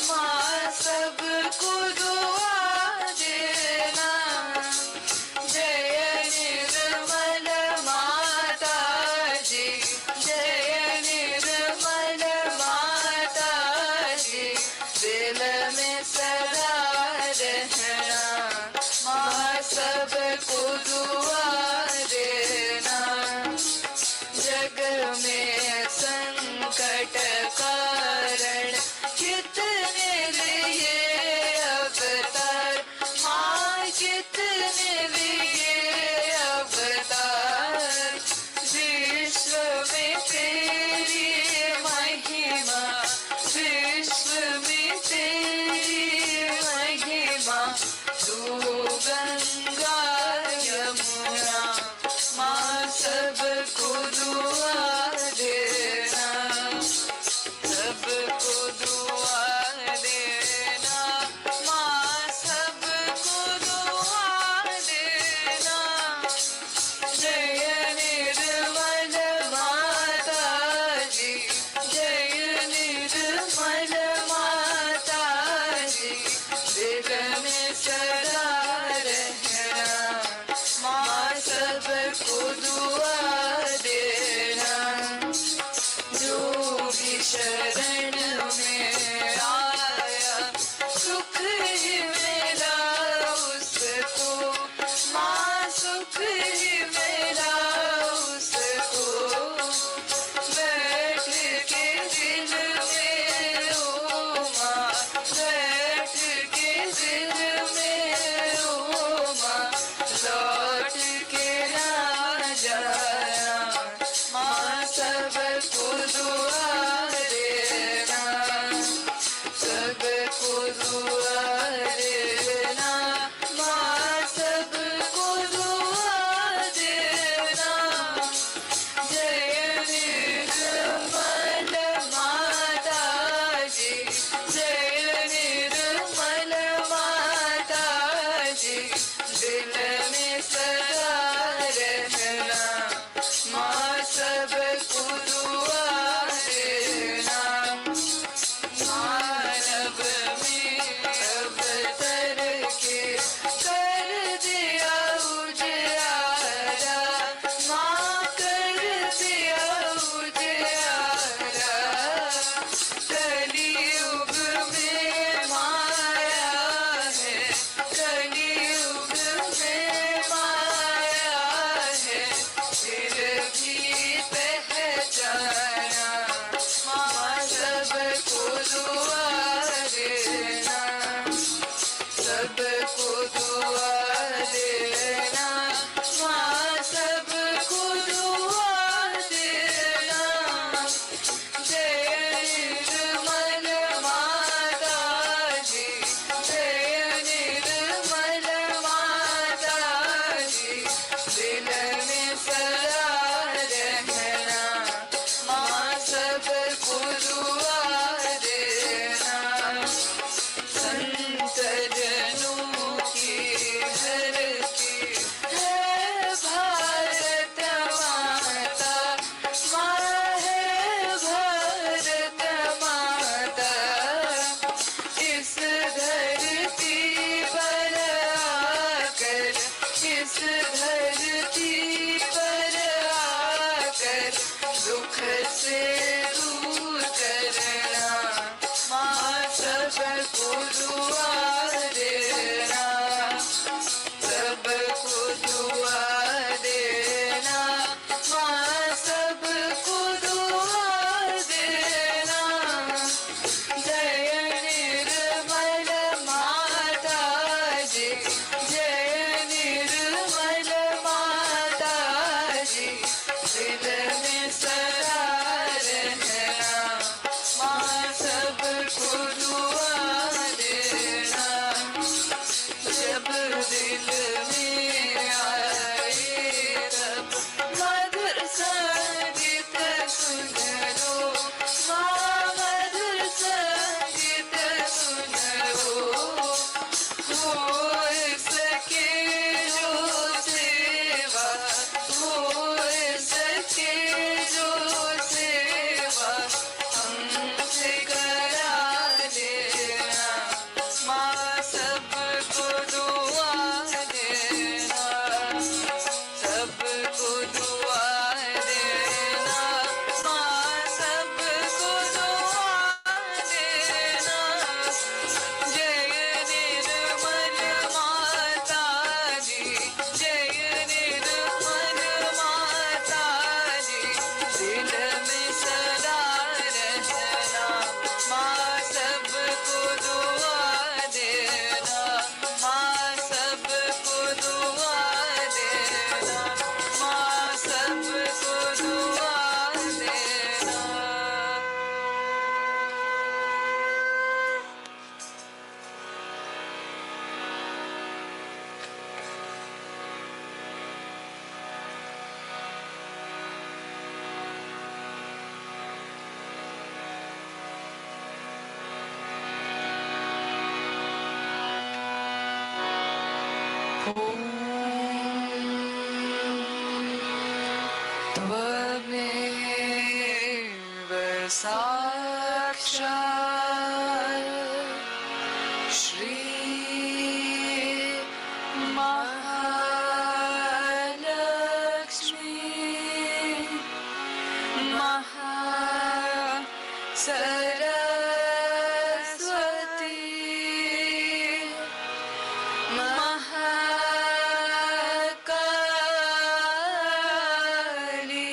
माँ, सबको दुआ देना। जय निर्मल माता जी, जय निर्मल माता जी, दिल में सदा रहना माँ, सबको दुआ देना। जग में संकट कारण कितने लिए अवतार माँ, कितने लिए अवतार। विश्व में तेरी महिमा, विश्व में तेरी महिमा। तू गंगा यमुना माँ, सबको दुआ देना, सबको दुआ देना माँ, सबको दुआ देना। जय निर्मल माता जी, जय निर्मल माता जी, दिल में सदा रहना माँ, सबको दुआ देना। जो भी शरण में आया सुख ही मिला उसको माँ, सुख ही मिला उसको। बैठ के दिल में ओ माँ, बैठ के दिल में ओ माँ, लौट के ना जाना माँ, सबको दुआ देना, सबको दुआ देना माँ, सबको दुआ देना। जय निर्मल माता जी, जय निर्मल माता जी, दिल में सदा रहना माँ, सबको दुआ देना। मानव में अवतर के कर दिया उजियारा माँ, कर दिया उजियारा। कलियुग में माया है, कलियुग में माया है, फिर भी पहचाना माँ, सबको दुआ देना, सबको दुआ देना माँ, सबको दुआ देना। जय निर्मल माता जी, जय निर्मल माता जी, दिल में सदा रहना माँ, सबको दुआ देना। संत जनों की धरती है भारत माता माँ, है भारत माता। इस धरती पर आकर, इस धरती पर आकर दुख से दूर करना माँ, दिल में सदा रहना, माँ सबको दुआ देना। जब दिल में आए तब मधुर संगीत सुन लो, माँ मधुर संगीत सुन लो। हो सके जो सेवा, हो सके जो सेवा हमसे करा देना, माँ सबको दुआ देना, सबको दुआ देना, माँ सबको दुआ देना। जय निर्मल माता जी, जय निर्मल माता जी, दिल में सदा रहना, माँ सबको दुआ देना, माँ सबको दुआ देना, माँ सबको दुआ देना। त्वमेव साक्षात् श्री महालक्ष्मी सरस्वती महाकाली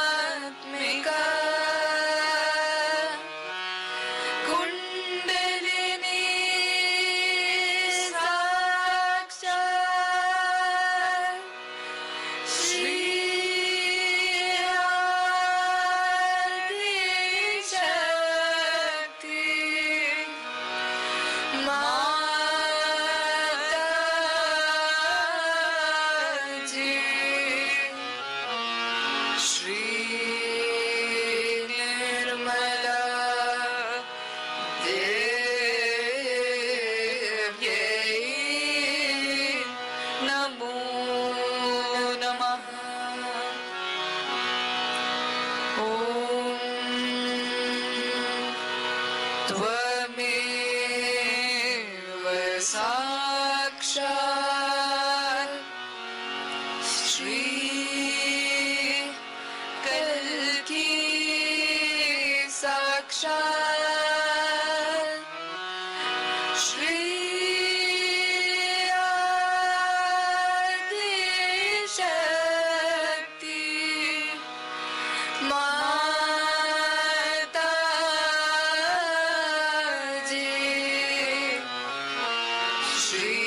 त्रिगुणात्मिका कुंडलिनी साक्षात् श्री आदिशक्ति माताजी। श्री निर्मला देव्यै नमो नमः। ॐ त्वमेव साक्षात् श्री कल्की साक्षात् श्री आदिशक्ति माताजी। Shri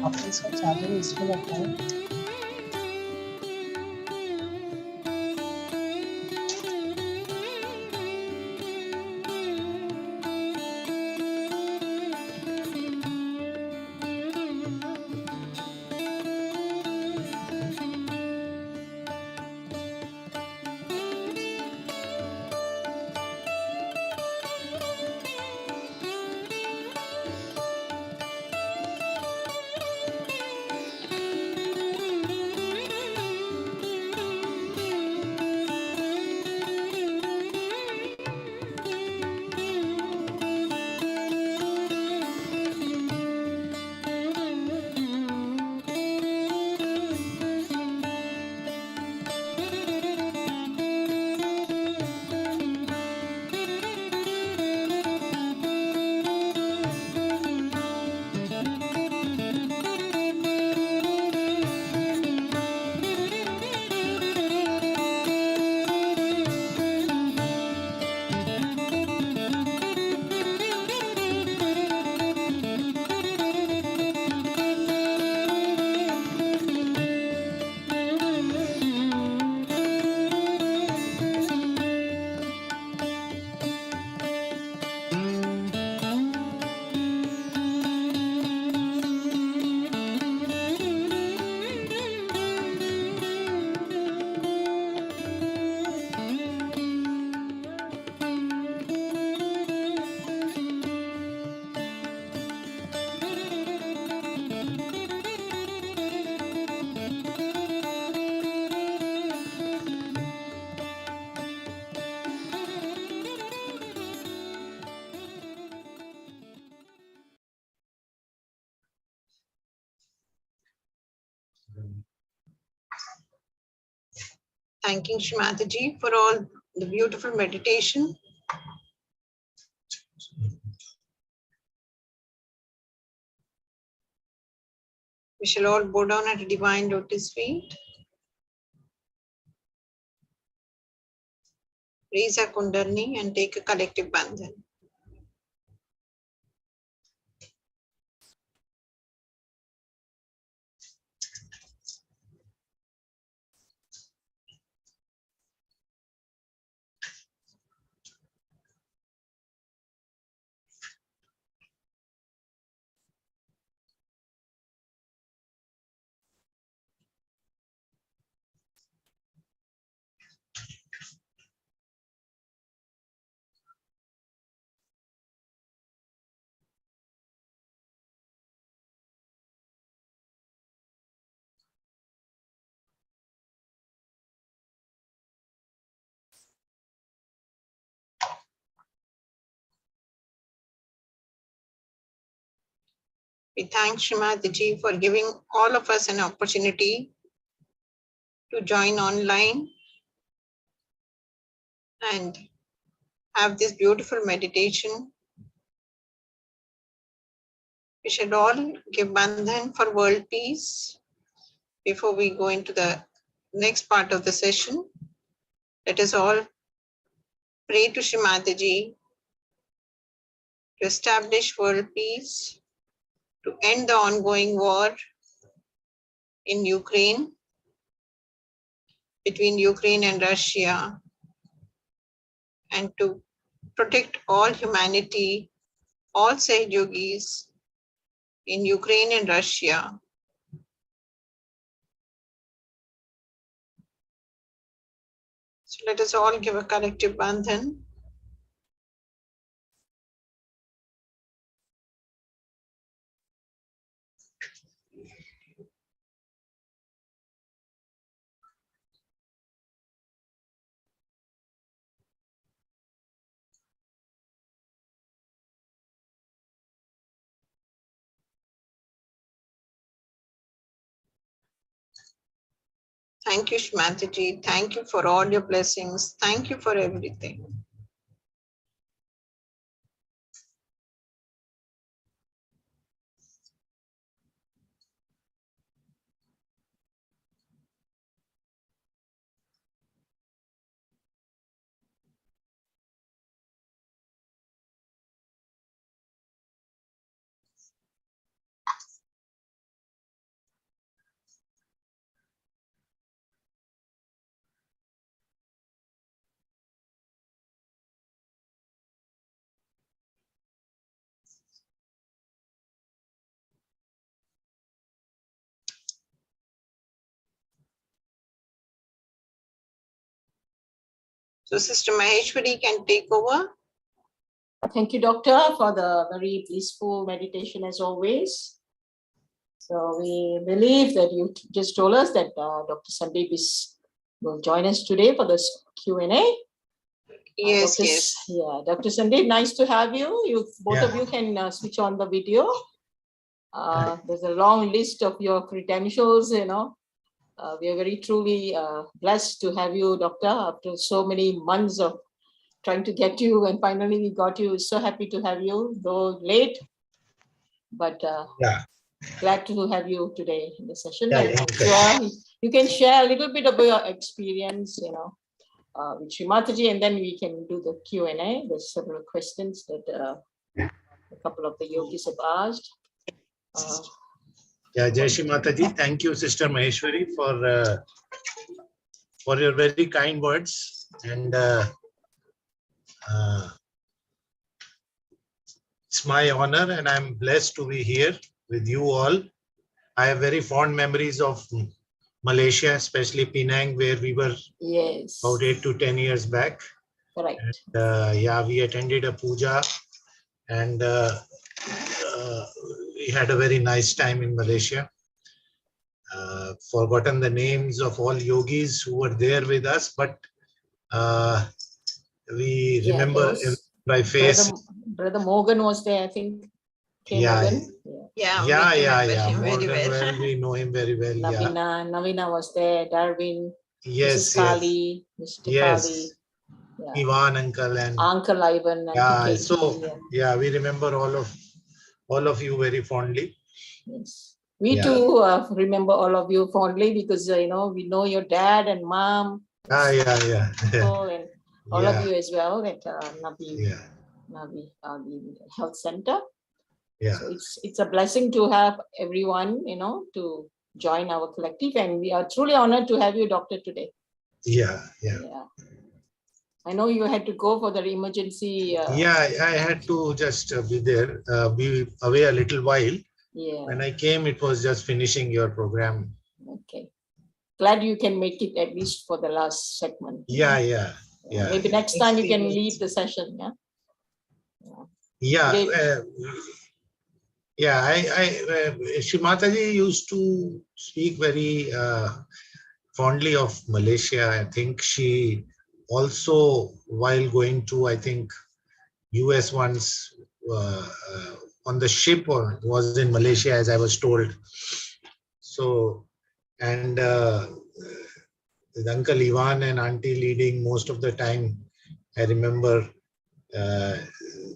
often so charging useful at night. Thanking Shri Mataji for all the beautiful meditation. We shall all bow down at a divine lotus feet. Raise our Kundalini and take a collective bandhan. We thank Shri Mataji for giving all of us an opportunity to join online and have this beautiful meditation. We should all give bandhan for world peace. Before we go into the next part of the session, let us all pray to Shri Mataji to establish world peace, to end the ongoing war in Ukraine, between Ukraine and Russia, and to protect all humanity, all Sahaja Yogis in Ukraine and Russia. So let us all give a collective bandhan. Thank you, Shri Mataji. Thank you for all your blessings. Thank you for everything. So Sister Maheshwari can take over. Thank you, Doctor, for the very peaceful meditation as always. So we believe that you just told us that Dr. Sandeep will join us today for this Q&A. Yes, yes. Yeah, Dr. Sandeep, nice to have you. Both of you can switch on the video. There's a long list of your credentials, we are very truly blessed to have you, Doctor, after so many months of trying to get you, and finally we got you. So happy to have you, though late, but glad to have you today in the session. You can share a little bit about your experience, with Shri Mataji, and then we can do the Q&A. There's several questions that a couple of the yogis have asked. Jai Shri Mataji. Thank you, Sister Maheshwari, for your very kind words. And it's my honor, and I'm blessed to be here with you all. I have very fond memories of Malaysia, especially Penang, where we were about 8 to 10 years back. Correct. And, we attended a puja, and we had a very nice time in Malaysia. Forgotten the names of all yogis who were there with us, but we remember by face. Brother Morgan was there, I think. Morgan, very well. We know him very well. Navina was there, Darwin, yes, Mrs. Kali, Mr. Kali. Ivan uncle and Uncle Ivan. And we remember all of you very fondly. Yes. We too remember all of you fondly because we know your dad and mom. And all of you as well at Navi Health Center. So it's a blessing to have everyone, to join our collective, and we are truly honored to have you, Doctor, today. I know you had to go for the emergency. I had to just be there, be away a little while. When I came, it was just finishing your program. Okay. Glad you can make it at least for the last segment. Maybe next time you can lead the session. Shri Mataji used to speak very fondly of Malaysia. I think she also, while going to, I think, US once, on the ship, or was in Malaysia, as I was told. So, and with Uncle Ivan and Auntie leading most of the time, I remember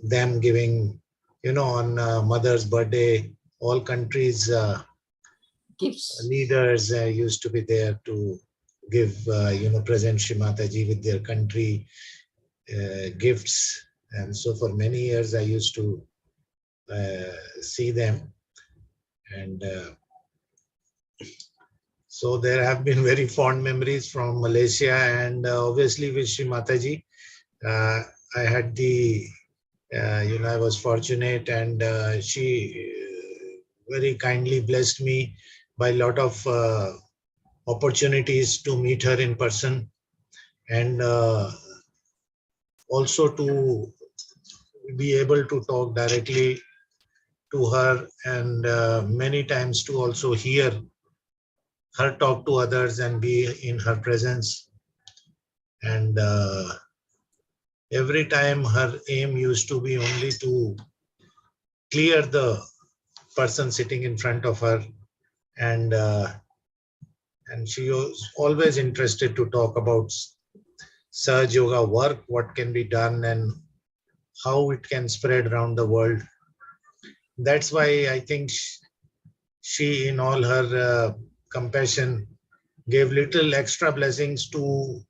them giving, on Mother's birthday, all countries' gifts. Leaders used to be there to give, present Shri Mataji with their country gifts. And so for many years, I used to see them. And so there have been very fond memories from Malaysia, and obviously with Shri Mataji. I had the, I was fortunate, and she very kindly blessed me by a lot of opportunities to meet her in person, and also to be able to talk directly to her, and many times to also hear her talk to others and be in her presence. And every time her aim used to be only to clear the person sitting in front of her, and she was always interested to talk about Sahaja Yoga work, what can be done and how it can spread around the world. That's why I think she, in all her compassion, gave little extra blessings to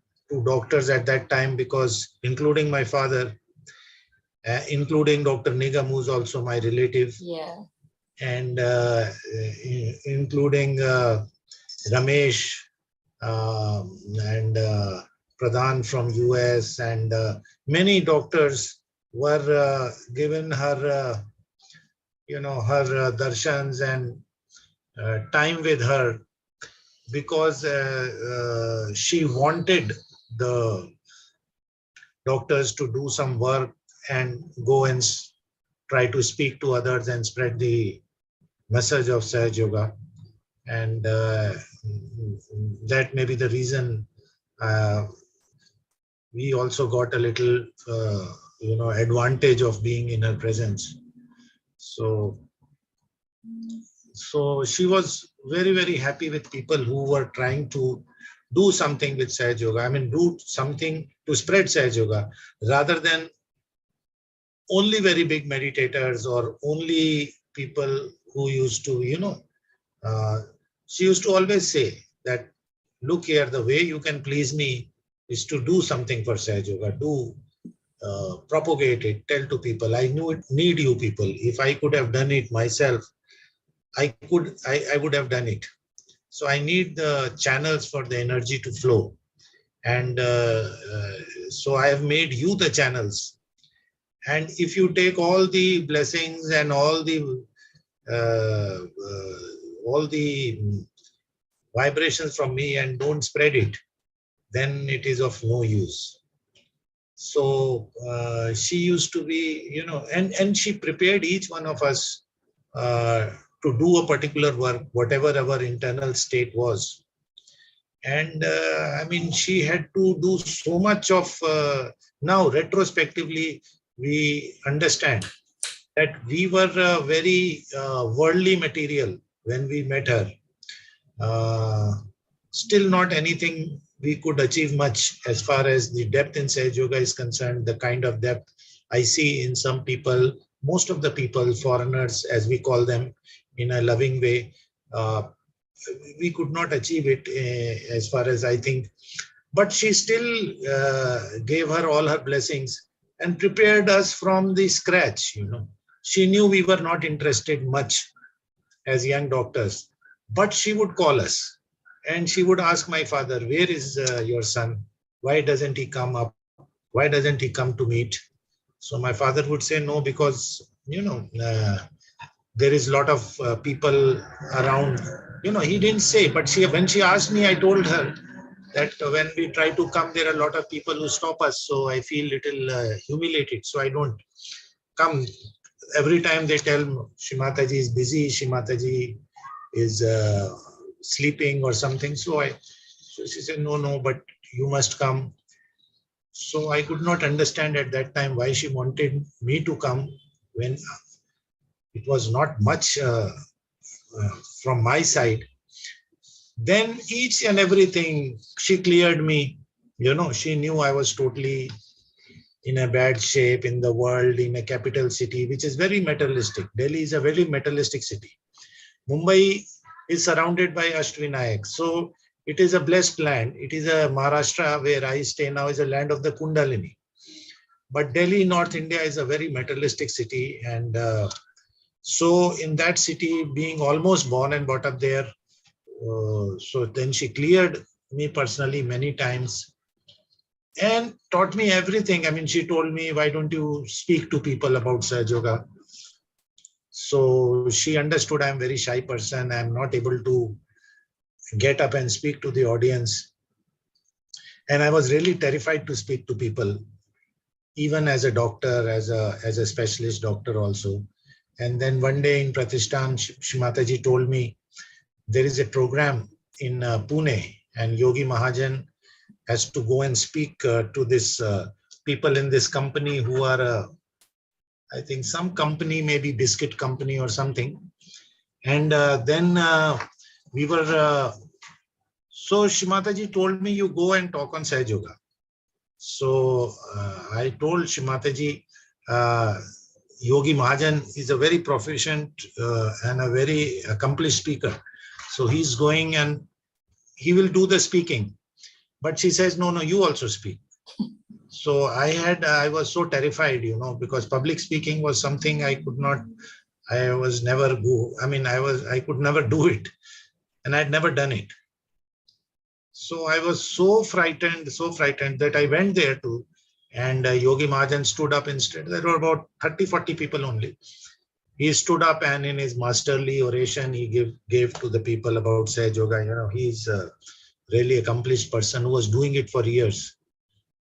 doctors at that time, because including my father, including Dr. Nigam, who's also my relative, and including Ramesh and Pradhan from US, and many doctors were given her, her darshans and time with her, because she wanted the doctors to do some work and go and try to speak to others and spread the message of Sahaja Yoga. And that may be the reason we also got a little, advantage of being in her presence. So she was very, very happy with people who were trying to do something with Sahaja Yoga. I mean, do something to spread Sahaja Yoga rather than only very big meditators or only people who used to, she used to always say that, look here, the way you can please me is to do something for Sahaja Yoga, propagate it, tell to people. I need you people. If I could have done it myself, I would have done it. So I need the channels for the energy to flow. And so I have made you the channels. And if you take all the blessings and all the vibrations from me and don't spread it, then it is of no use. So she used to be, and she prepared each one of us to do a particular work, whatever our internal state was. And I mean, she had to do so much of, now retrospectively, we understand that we were very worldly material when we met her. Still not anything we could achieve much as far as the depth in Sahaja Yoga is concerned, the kind of depth I see in some people, most of the people, foreigners, as we call them, in a loving way. We could not achieve it as far as I think. But she still gave her all her blessings and prepared us from the scratch. She knew we were not interested much as young doctors, but she would call us and she would ask my father, where is your son? Why doesn't he come up? Why doesn't he come to meet? So my father would say no, because, there is a lot of people around. He didn't say, but when she asked me, I told her that when we try to come, there are a lot of people who stop us. So I feel little humiliated. So I don't come. Every time they tell Shri Mataji is busy, Shri Mataji is sleeping or something. So she said, no, but you must come. So I could not understand at that time why she wanted me to come when it was not much from my side. Then each and everything, she cleared me. She knew I was totally in a bad shape in the world, in a capital city, which is very materialistic. Delhi is a very materialistic city. Mumbai is surrounded by Ashtvinayak. So it is a blessed land. It is a Maharashtra where I stay now is a land of the Kundalini. But Delhi, North India is a very materialistic city. And so in that city, being almost born and brought up there, so then she cleared me personally many times and taught me everything. I mean, she told me, why don't you speak to people about Sahaja Yoga? So she understood I'm a very shy person. I'm not able to get up and speak to the audience. And I was really terrified to speak to people, even as a doctor, as a specialist doctor also. And then one day in Pratishthan, Shri Mataji told me, there is a program in Pune and Yogi Mahajan has to go and speak to this people in this company who are, I think some company, maybe biscuit company or something. And then we were, so Shri Mataji told me, you go and talk on Sahaja Yoga. So I told Shri Mataji, Yogi Mahajan is a very proficient and a very accomplished speaker. So he's going and he will do the speaking. But she says, no, you also speak. So I was so terrified, because public speaking was something I could never do it. And I'd never done it. So I was so frightened that I went there too. And Yogi Mahajan stood up instead. There were about 30-40 people only. He stood up and in his masterly oration, he gave to the people about Sahaja Yoga. He's a really accomplished person who was doing it for years.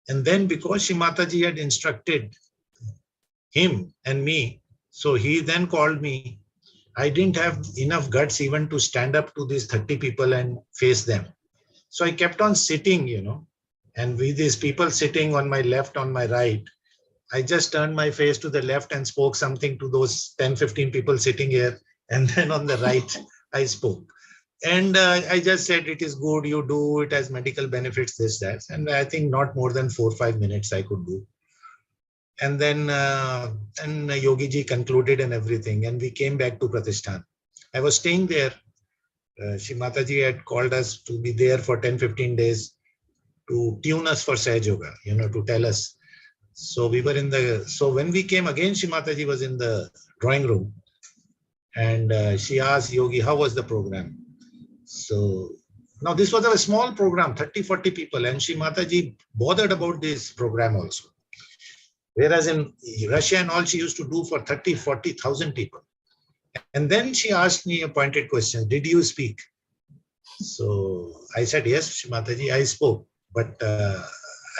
And then because Shri Mataji had instructed him and me, so he then called me. I didn't have enough guts even to stand up to these 30 people and face them. So I kept on sitting, and with these people sitting on my left, on my right, I just turned my face to the left and spoke something to those 10, 15 people sitting here. And then on the right, I spoke. And I just said, it is good, you do, it has medical benefits, this, that. And I think not more than 4 or 5 minutes I could do. And then Yogi ji concluded and everything. And we came back to Pratishthan. I was staying there. Shri Mataji had called us to be there for 10, 15 days to tune us for Sahaja Yoga, to tell us. So we were so when we came again, Shri Mataji was in the drawing room. And she asked Yogi, how was the program? So now this was a small program, 30, 40 people. And Shri Mataji bothered about this program also. Whereas in Russia and all, she used to do for 30, 40,000 people. And then she asked me a pointed question, did you speak? So I said, yes, Shri Mataji, I spoke. But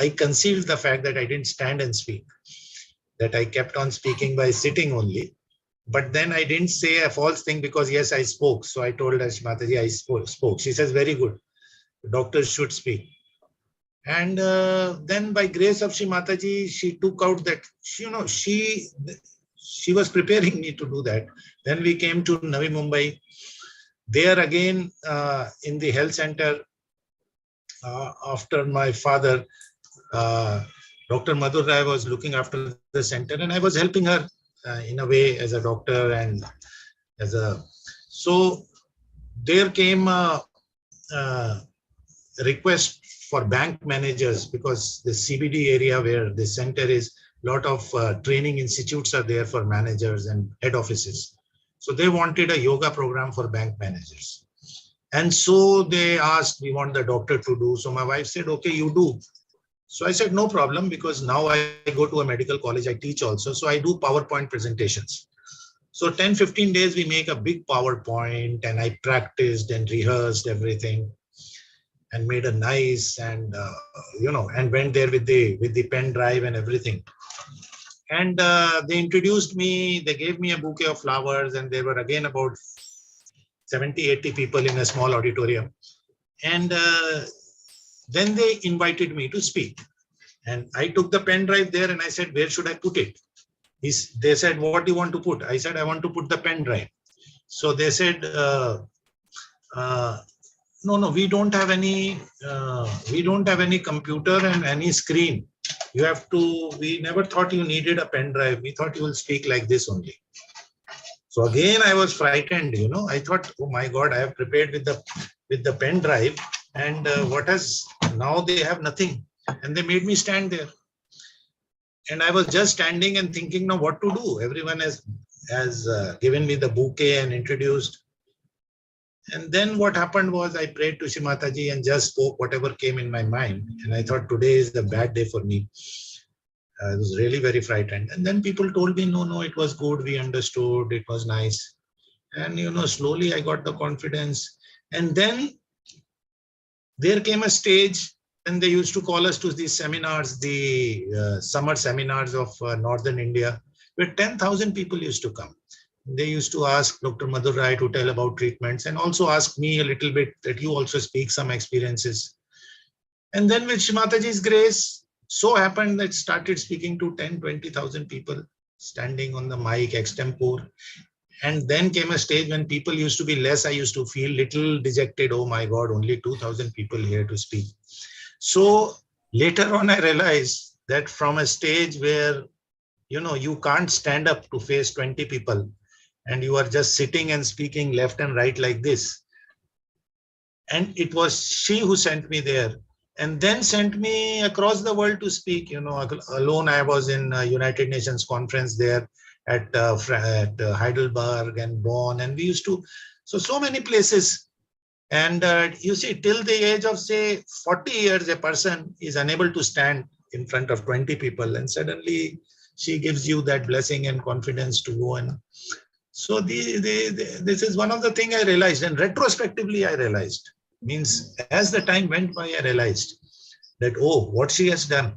I concealed the fact that I didn't stand and speak, that I kept on speaking by sitting only. But then I didn't say a false thing because, yes, I spoke. So I told her, Shri Mataji, I spoke. She says, very good. Doctors should speak. And then by grace of Shri Mataji, she took out that, she was preparing me to do that. Then we came to Navi Mumbai. There again, in the health center, after my father, Dr. Madurai was looking after the center, and I was helping her in a way as a doctor and as a. So there came a request for bank managers, because the CBD area where the center is, lot of training institutes are there for managers and head offices. So they wanted a yoga program for bank managers. And so they asked, we want the doctor to do. So my wife said, okay, you do. So I said, no problem, because now I go to a medical college, I teach also. So I do PowerPoint presentations. So 10, 15 days, we make a big PowerPoint, and I practiced and rehearsed everything and made a nice, and, and went there with the pen drive and everything. And they introduced me, they gave me a bouquet of flowers, and there were again about 70, 80 people in a small auditorium. And then they invited me to speak. And I took the pen drive there and I said, where should I put it? They said, what do you want to put? I said, I want to put the pen drive. So they said, no, we don't have any computer and any screen. You have to, we never thought you needed a pen drive. We thought you will speak like this only. So again, I was frightened, I thought, oh my God, I have prepared with the pen drive, and now they have nothing. And they made me stand there. And I was just standing and thinking, now what to do? Everyone has given me the bouquet and introduced. And then what happened was I prayed to Shri Mataji and just spoke whatever came in my mind. And I thought, today is the bad day for me. I was really very frightened. And then people told me, no, it was good. We understood. It was nice. And, slowly I got the confidence. And then there came a stage, and they used to call us to these seminars, the summer seminars of Northern India, where 10,000 people used to come. They used to ask Dr. Madurai to tell about treatments, and also ask me a little bit that you also speak some experiences. And then with Shri Mataji's grace, so happened that started speaking to 10, 20,000 people, standing on the mic, extempore. And then came a stage when people used to be less. I used to feel little dejected. Oh my God, only 2,000 people here to speak. So later on, I realized that from a stage where, you can't stand up to face 20 people, and you are just sitting and speaking left and right like this. And it was she who sent me there, and then sent me across the world to speak. Alone I was in a United Nations conference there at Heidelberg and Bonn, and we used to, so many places. And you see, till the age of, say, 40 years, a person is unable to stand in front of 20 people, and suddenly she gives you that blessing and confidence to go. And so this is one of the things I realized, and retrospectively I realized, means as the time went by, I realized that, oh, what she has done.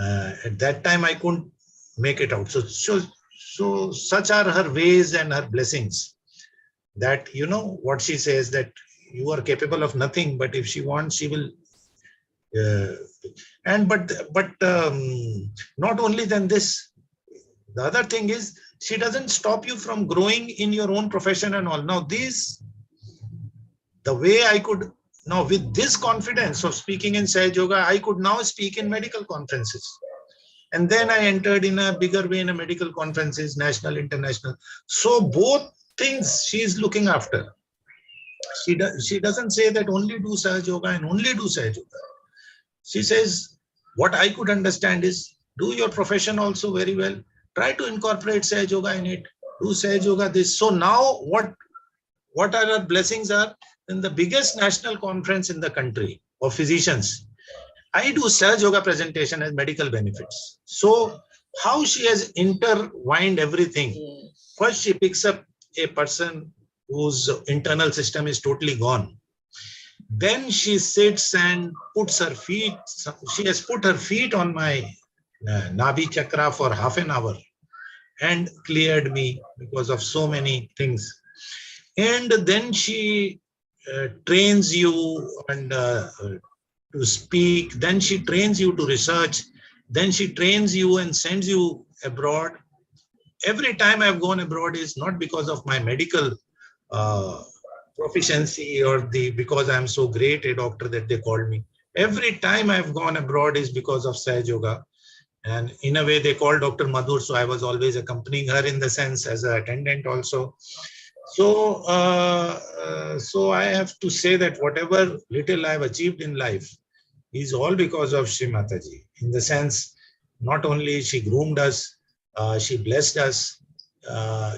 At that time, I couldn't make it out. So such are her ways and her blessings, that, what she says, that you are capable of nothing, but if she wants, she will. Not only than this, the other thing is, she doesn't stop you from growing in your own profession and all. Now, the way I could, now with this confidence of speaking in Sahaja Yoga, I could now speak in medical conferences. And then I entered in a bigger way in a medical conferences, national, international. So both things she is looking after. She doesn't say that only do Sahaja Yoga and only do Sahaja Yoga. She says, what I could understand is, do your profession also very well. Try to incorporate Sahaja Yoga in it. Do Sahaja Yoga this. So now what are our blessings are? In the biggest national conference in the country of physicians, I do Sahaja Yoga presentation as medical benefits. So how she has intertwined everything. Yes. First, she picks up a person whose internal system is totally gone. Then she sits and puts her feet. She has put her feet on my Nabhi chakra for half an hour and cleared me because of so many things. And then she trains you and to speak. Then she trains you to research. Then she trains you and sends you abroad. Every time I've gone abroad is not because of my medical proficiency or because I'm so great a doctor that they called me. Every time I've gone abroad is because of Sahaja Yoga. And in a way, they called Dr. Madhur, so I was always accompanying her in the sense as an attendant also. So, so I have to say that whatever little I've achieved in life is all because of Shri Mataji. In the sense, not only she groomed us, she blessed us,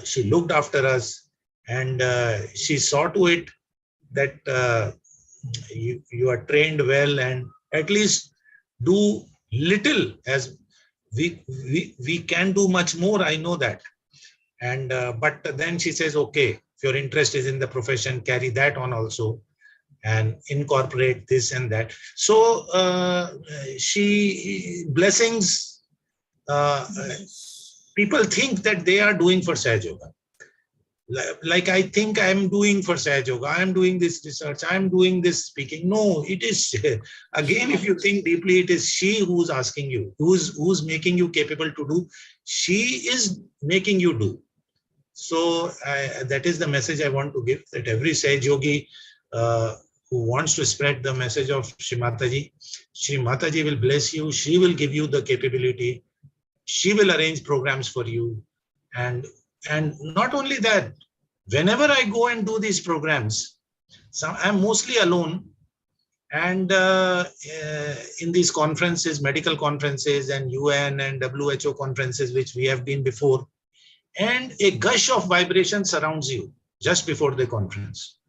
she looked after us, and she saw to it that you are trained well and at least do little, as we can do much more, I know that. And but then she says, okay, if your interest is in the profession, carry that on also and incorporate this and that. So she blessings, people think that they are doing for Sahaja Yoga. Like I think I'm doing for Sahaja Yoga, I'm doing this research, I'm doing this speaking. No, it is, again, if you think deeply, it is she who's asking you, who's making you capable to do. She is making you do. So that is the message I want to give, that every Sahaja Yogi who wants to spread the message of Shri Mataji will bless you. She will give you the capability. She will arrange programs for you. And not only that, whenever I go and do these programs, I'm mostly alone. And in these conferences, medical conferences and UN and WHO conferences, which we have been before, and a gush of vibration surrounds you just before the conference.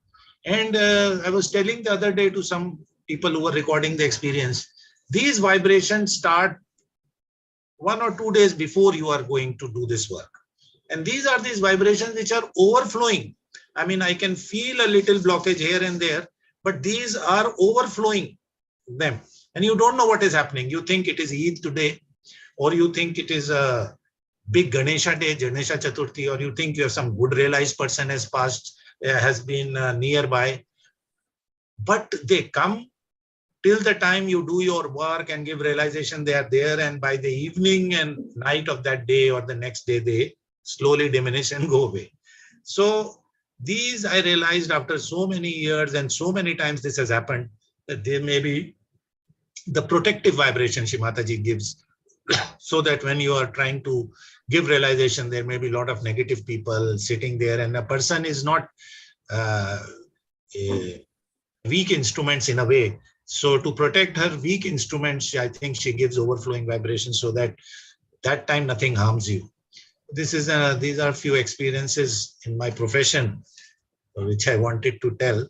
And I was telling the other day to some people who were recording the experience, these vibrations start 1 or 2 days before you are going to do this work. And these are these vibrations which are overflowing. I mean, I can feel a little blockage here and there, but these are overflowing them. And you don't know what is happening. You think it is Eid today, or you think it is a big Ganesha day, Ganesha Chaturthi, or you think you have some good realized person has passed, has been nearby. But they come till the time you do your work and give realization, they are there. And by the evening and night of that day or the next day, they slowly diminish and go away. So these I realized after so many years and so many times this has happened, that there may be the protective vibration Shri Mataji gives, so that when you are trying to give realization, there may be a lot of negative people sitting there, and a person is not weak instruments in a way. So to protect her weak instruments, I think she gives overflowing vibrations so that that time nothing harms you. These are a few experiences in my profession which I wanted to tell.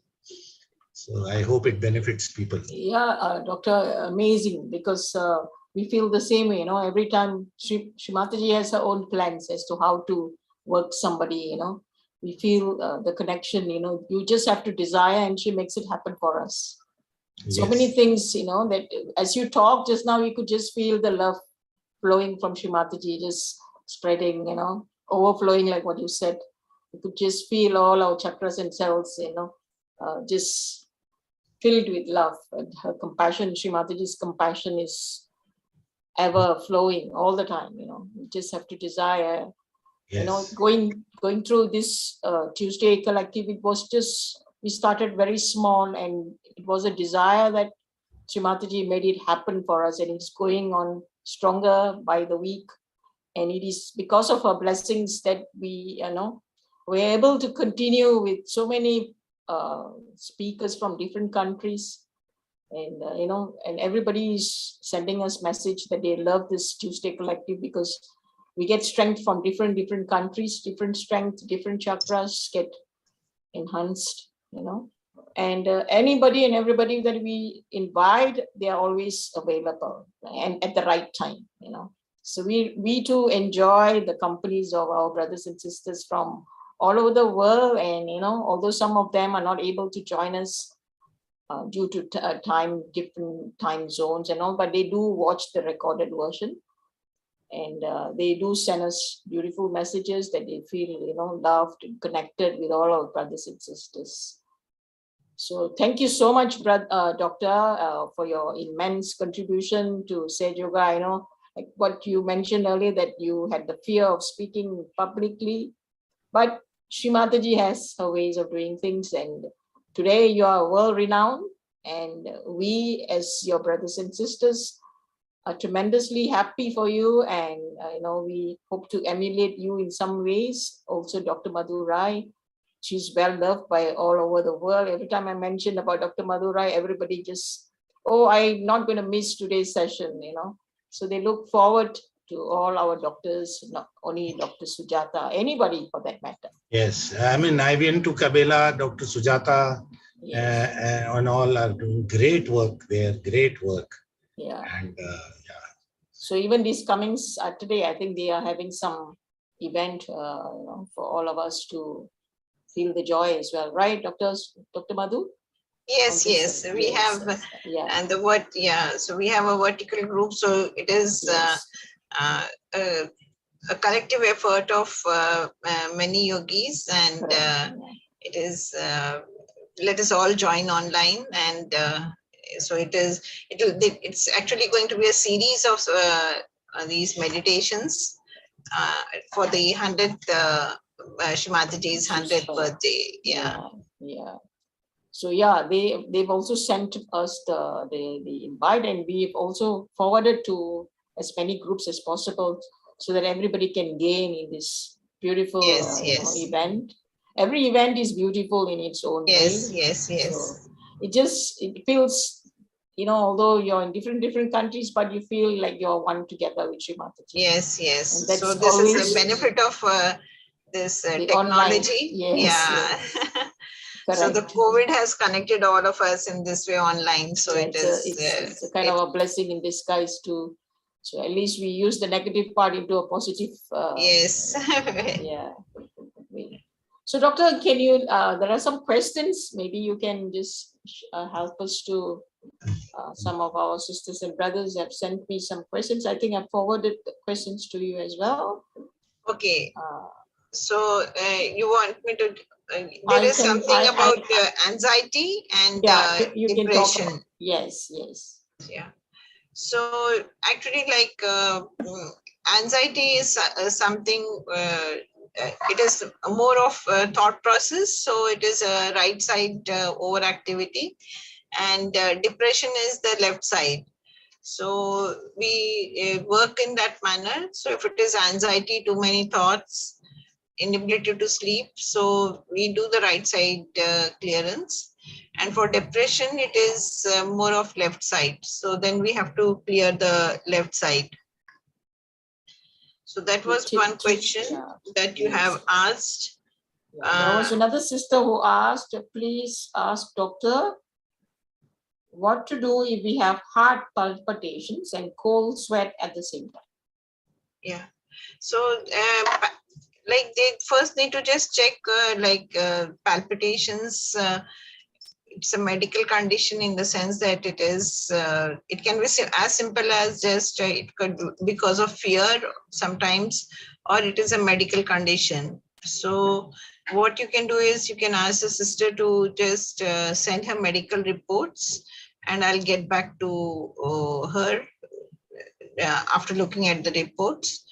So I hope it benefits people. Yeah, Doctor, amazing, because we feel the same way, every time Shri Mataji has her own plans as to how to work somebody, we feel the connection, you just have to desire and she makes it happen for us. So Yes. many things, that as you talk just now, you could just feel the love flowing from Shri Mataji, just spreading, overflowing, like what you said. You could just feel all our chakras and cells, just filled with love. And her compassion, Shri Mataji's compassion is ever flowing all the time. You just have to desire. Yes. Going through this Tuesday collective, it was just, we started very small, and it was a desire that Shri Mataji made it happen for us, and it's going on stronger by the week. And it is because of her blessings that we're able to continue with so many speakers from different countries. And, and everybody is sending us message that they love this Tuesday collective, because we get strength from different countries, different strength, different chakras get enhanced, and anybody and everybody that we invite, they are always available and at the right time, So we too enjoy the companies of our brothers and sisters from all over the world. And, although some of them are not able to join us due to different time zones and all, but they do watch the recorded version. And they do send us beautiful messages that they feel, loved and connected with all our brothers and sisters. So thank you so much, Doctor, for your immense contribution to Sahaja Yoga. I know, like what you mentioned earlier, that you had the fear of speaking publicly, but Shri Mataji has her ways of doing things, and today you are world renowned, and we as your brothers and sisters are tremendously happy for you, and we hope to emulate you in some ways. Also, Dr. Madurai, she's well loved by all over the world. Every time I mention about Dr. Madurai, everybody just, I'm not going to miss today's session, So they look forward to all our doctors, not only Dr. Sujata, anybody for that matter. Yes, I mean, I went to Kabela, Dr. Sujata, and all are doing great work there, great work. Yeah. And So even this coming Saturday, I think they are having some event, for all of us to feel the joy as well, right, Dr. Madhu? Yes, we have, and so we have a vertical group, so it is a collective effort of many yogis, and it is, let us all join online, and so it's actually going to be a series of these meditations for the 100th Shri Mataji's 100th birthday. Yeah. So they've also sent us the invite, and we've also forwarded to as many groups as possible, so that everybody can gain in this beautiful event. Every event is beautiful in its own way. Yes. So it feels, although you're in different countries, but you feel like you're one together with Shri Mataji. Yes. So this is the benefit of this technology. Yes. So the COVID has connected all of us in this way online. So it's a kind of a blessing in disguise too. So at least we use the negative part into a positive. Yes. So Doctor, can you, there are some questions, maybe you can just help us to, some of our sisters and brothers have sent me some questions. I think I forwarded the questions to you as well. Okay. So you want me to, there is something about anxiety and depression. Yes. Yeah. So actually, like anxiety is something, it is more of a thought process. So it is a right side overactivity, and depression is the left side. So we work in that manner. So if it is anxiety, too many thoughts, inability to sleep, so we do the right side clearance. And for depression, it is more of left side. So then we have to clear the left side. So that was one question that you have asked. There was another sister who asked, please ask doctor what to do if we have heart palpitations and cold sweat at the same time. Yeah. So like they first need to just check palpitations. it's a medical condition in the sense that it is, it can be as simple as just it could be because of fear sometimes, or it is a medical condition. So what you can do is you can ask the sister to just send her medical reports, and I'll get back to her after looking at the reports.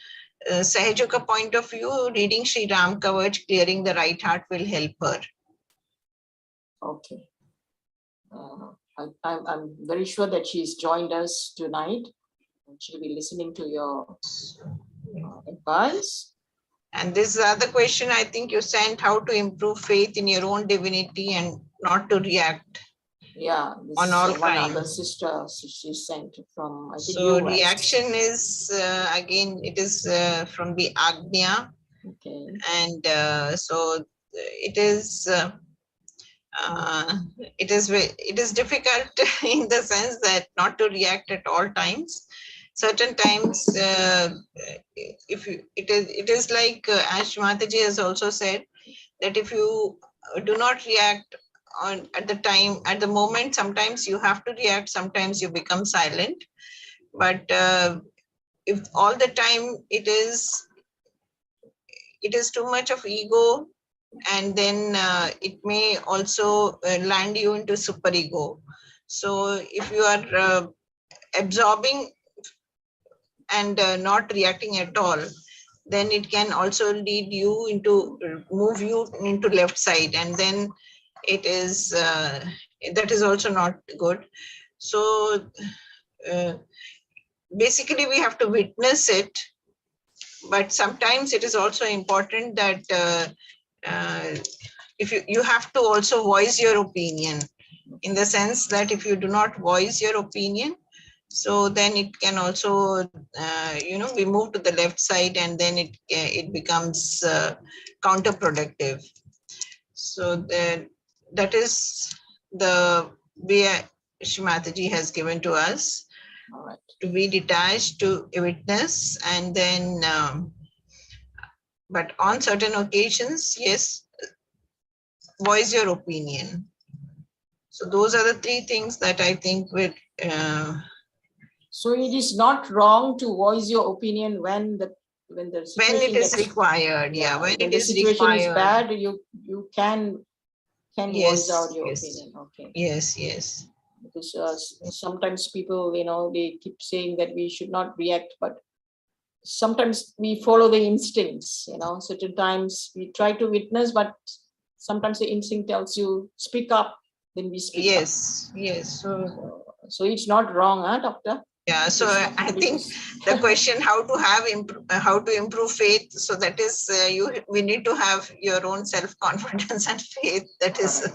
Sahaja Yoga point of view, reading Sri Ram Kavach, clearing the right heart will help her. Okay. I'm very sure that she's joined us tonight. She'll be listening to your advice. And this other question I think you sent, how to improve faith in your own divinity and not to react. Yeah, this on all one crimes. other sister she sent from, I think, So US. reaction is again, it is from the Agnya. Okay. And so it is difficult in the sense that not to react at all times. Certain times, it is like as Mataji has also said, that if you do not react at the moment, sometimes you have to react, sometimes you become silent. But if all the time it is too much of ego, and then it may also land you into superego. So if you are absorbing and not reacting at all, then it can also lead you into, move you into left side, and then it is that is also not good. So basically we have to witness it, but sometimes it is also important that if you have to also voice your opinion, in the sense that if you do not voice your opinion, so then it can also be moved to the left side, and then it becomes counterproductive. So that is the way Shri Mataji has given to us. All right. To be detached, to witness, and then but on certain occasions, yes, voice your opinion. So those are the three things that I think would so it is not wrong to voice your opinion when the it is required. Yeah, when the it is situation required. is bad, you can Yes, voice out your yes. opinion. Okay. Yes. Because sometimes people, they keep saying that we should not react, but sometimes we follow the instincts. Certain times we try to witness, but sometimes the instinct tells you speak up, then we speak up. Yes. So it's not wrong, doctor? Yeah, so I think the question how to improve faith, so that is we need to have your own self-confidence and faith that is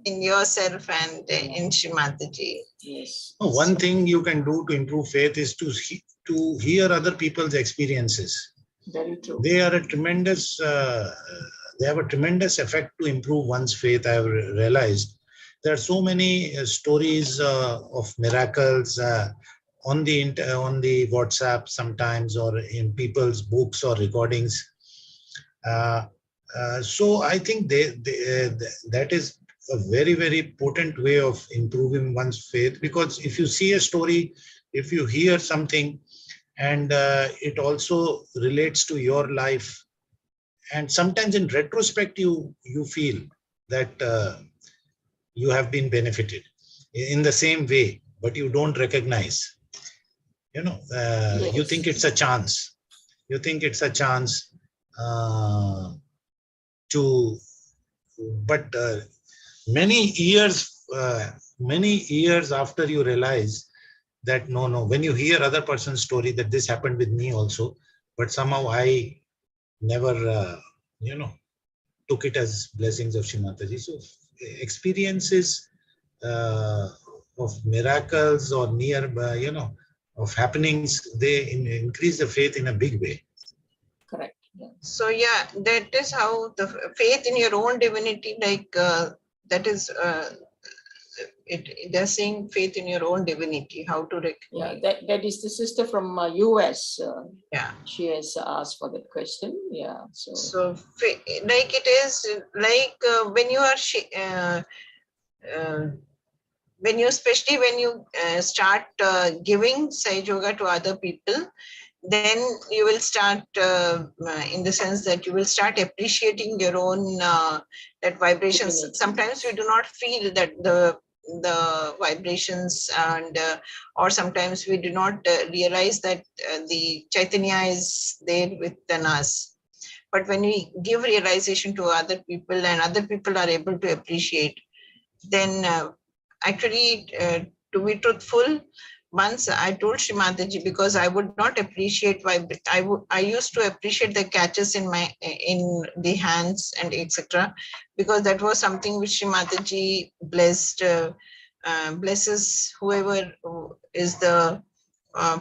in yourself and in Shri Mataji. Yes. One thing you can do to improve faith is to hear other people's experiences. Very true. They are they have a tremendous effect to improve one's faith. I have realized there are so many stories of miracles on the WhatsApp sometimes, or in people's books or recordings. So I think that is a very, very potent way of improving one's faith, because if you see a story, if you hear something, and it also relates to your life, and sometimes in retrospect you feel that you have been benefited in the same way, but you don't recognize. Yes. You think it's a chance. You think it's a chance but many years after you realize that no, when you hear other person's story, that this happened with me also, but somehow I never took it as blessings of Shri Mataji. So experiences of miracles or of happenings, they increase the faith in a big way. Correct. Yeah. So yeah, that is how the faith in your own divinity, like that is they're saying faith in your own divinity, how to recognize. Yeah, that is the sister from US. Yeah, she has asked for that question. Yeah. So like it is like when you are when you, especially when you start giving Sahaja Yoga to other people, then you will start in the sense that you will start appreciating your own that vibrations. Divinity. Sometimes we do not feel that the vibrations, and or sometimes we do not realize that the Chaitanya is there within us. But when we give realization to other people and other people are able to appreciate, then actually, to be truthful, once I told Shri Mataji, because I would not appreciate I used to appreciate the catches in the hands and etc., because that was something which Shri Mataji blesses whoever is the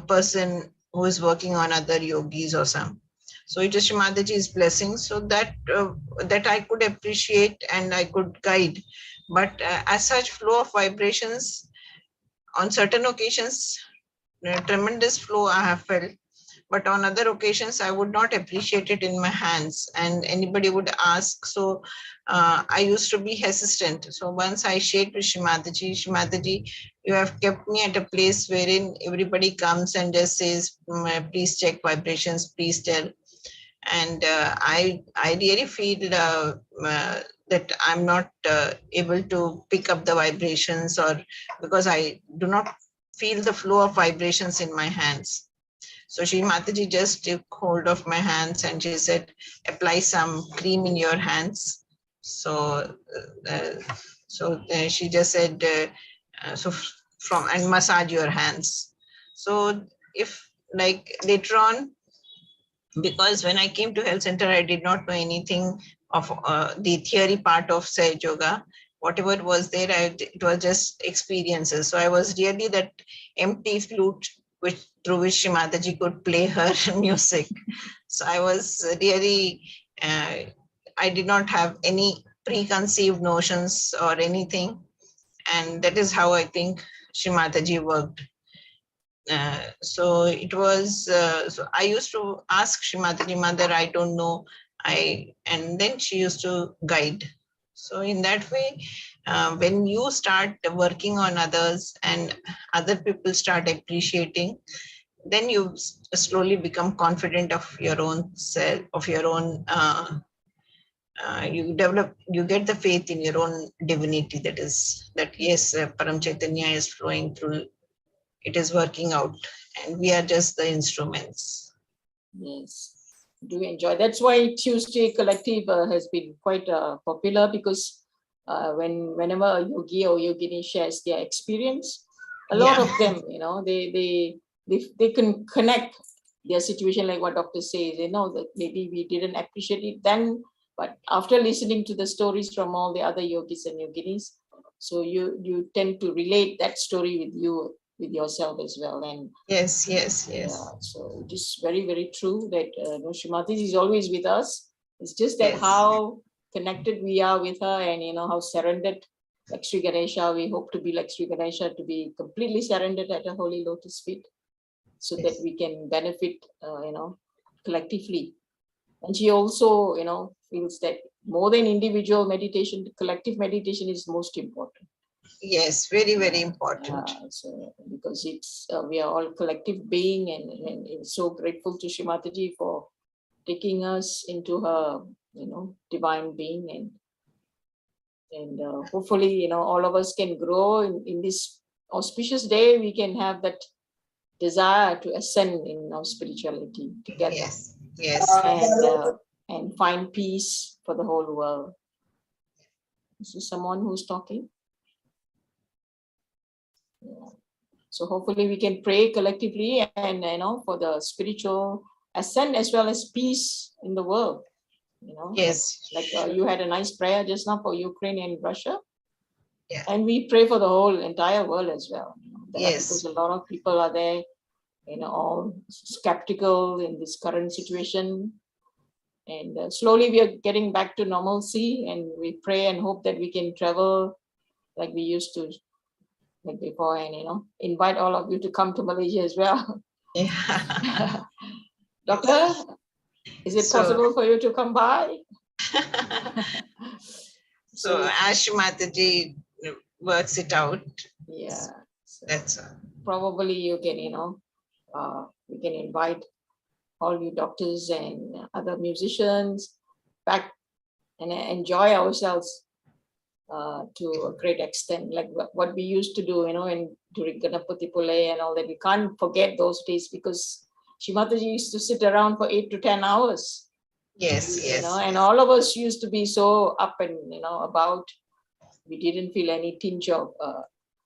person who is working on other yogis or some. So it is Shri Mataji's blessing, so that that I could appreciate and I could guide. But as such, flow of vibrations, on certain occasions, tremendous flow I have felt. But on other occasions, I would not appreciate it in my hands, and anybody would ask. So I used to be hesitant. So once I shared with Shri Mataji, you have kept me at a place wherein everybody comes and just says, please check vibrations, please tell. And I really feel that I'm not able to pick up the vibrations, or because I do not feel the flow of vibrations in my hands. So Shri Mataji just took hold of my hands and she said, apply some cream in your hands. So she just said, and massage your hands. So if like later on, because when I came to health center, I did not know anything of the theory part of Sahaja Yoga. Whatever was there, it was just experiences. So I was really that empty flute through which Shri Mataji could play her music. So I was really, I did not have any preconceived notions or anything. And that is how I think Shri Mataji worked. So it was, so I used to ask Shri Mataji, Mother, I don't know. And then she used to guide. So in that way, when you start working on others and other people start appreciating, then you slowly become confident of your own self, of your own, you get the faith in your own divinity, that yes, Param Chaitanya is flowing through, it is working out, and we are just the instruments. Yes, do enjoy. That's why Tuesday Collective has been quite popular, because whenever a yogi or yogini shares their experience, a lot of them, they can connect their situation, like what doctor says, that maybe we didn't appreciate it then, but after listening to the stories from all the other yogis and yoginis, so you tend to relate that story with yourself as well. And yes. Yeah, so it is very, very true that Shri Mataji is always with us. It's just that how connected we are with her, and how surrendered, like Sri Ganesha, we hope to be like Sri Ganesha, to be completely surrendered at the holy lotus feet, so that we can benefit collectively. And she also feels that more than individual meditation, collective meditation is most important. Yes, very, very important. So because it's we are all collective being, and it's so grateful to Shri Mataji for taking us into her divine being, and hopefully all of us can grow in this auspicious day. We can have that desire to ascend in our spirituality together. Yes. And find peace for the whole world. Is there someone who's talking? Yeah. So hopefully we can pray collectively, and for the spiritual ascent as well as peace in the world. Yes. Like you had a nice prayer just now for Ukraine and Russia. Yeah. And we pray for the whole entire world as well. Yes. Because a lot of people are there, all skeptical in this current situation. And slowly we are getting back to normalcy, and we pray and hope that we can travel like we used to like before, and invite all of you to come to Malaysia as well. Yeah. Doctor, is it possible for you to come by? So as Shri Mataji works it out. Yeah. So That's all. probably you can, we can invite all you doctors and other musicians back and enjoy ourselves to a great extent, like what we used to do, during Ganapati Pule and all that. We can't forget those days because Shri Mataji used to sit around for 8 to 10 hours. Yes, yes. And all of us used to be so up and, about. We didn't feel any tinge of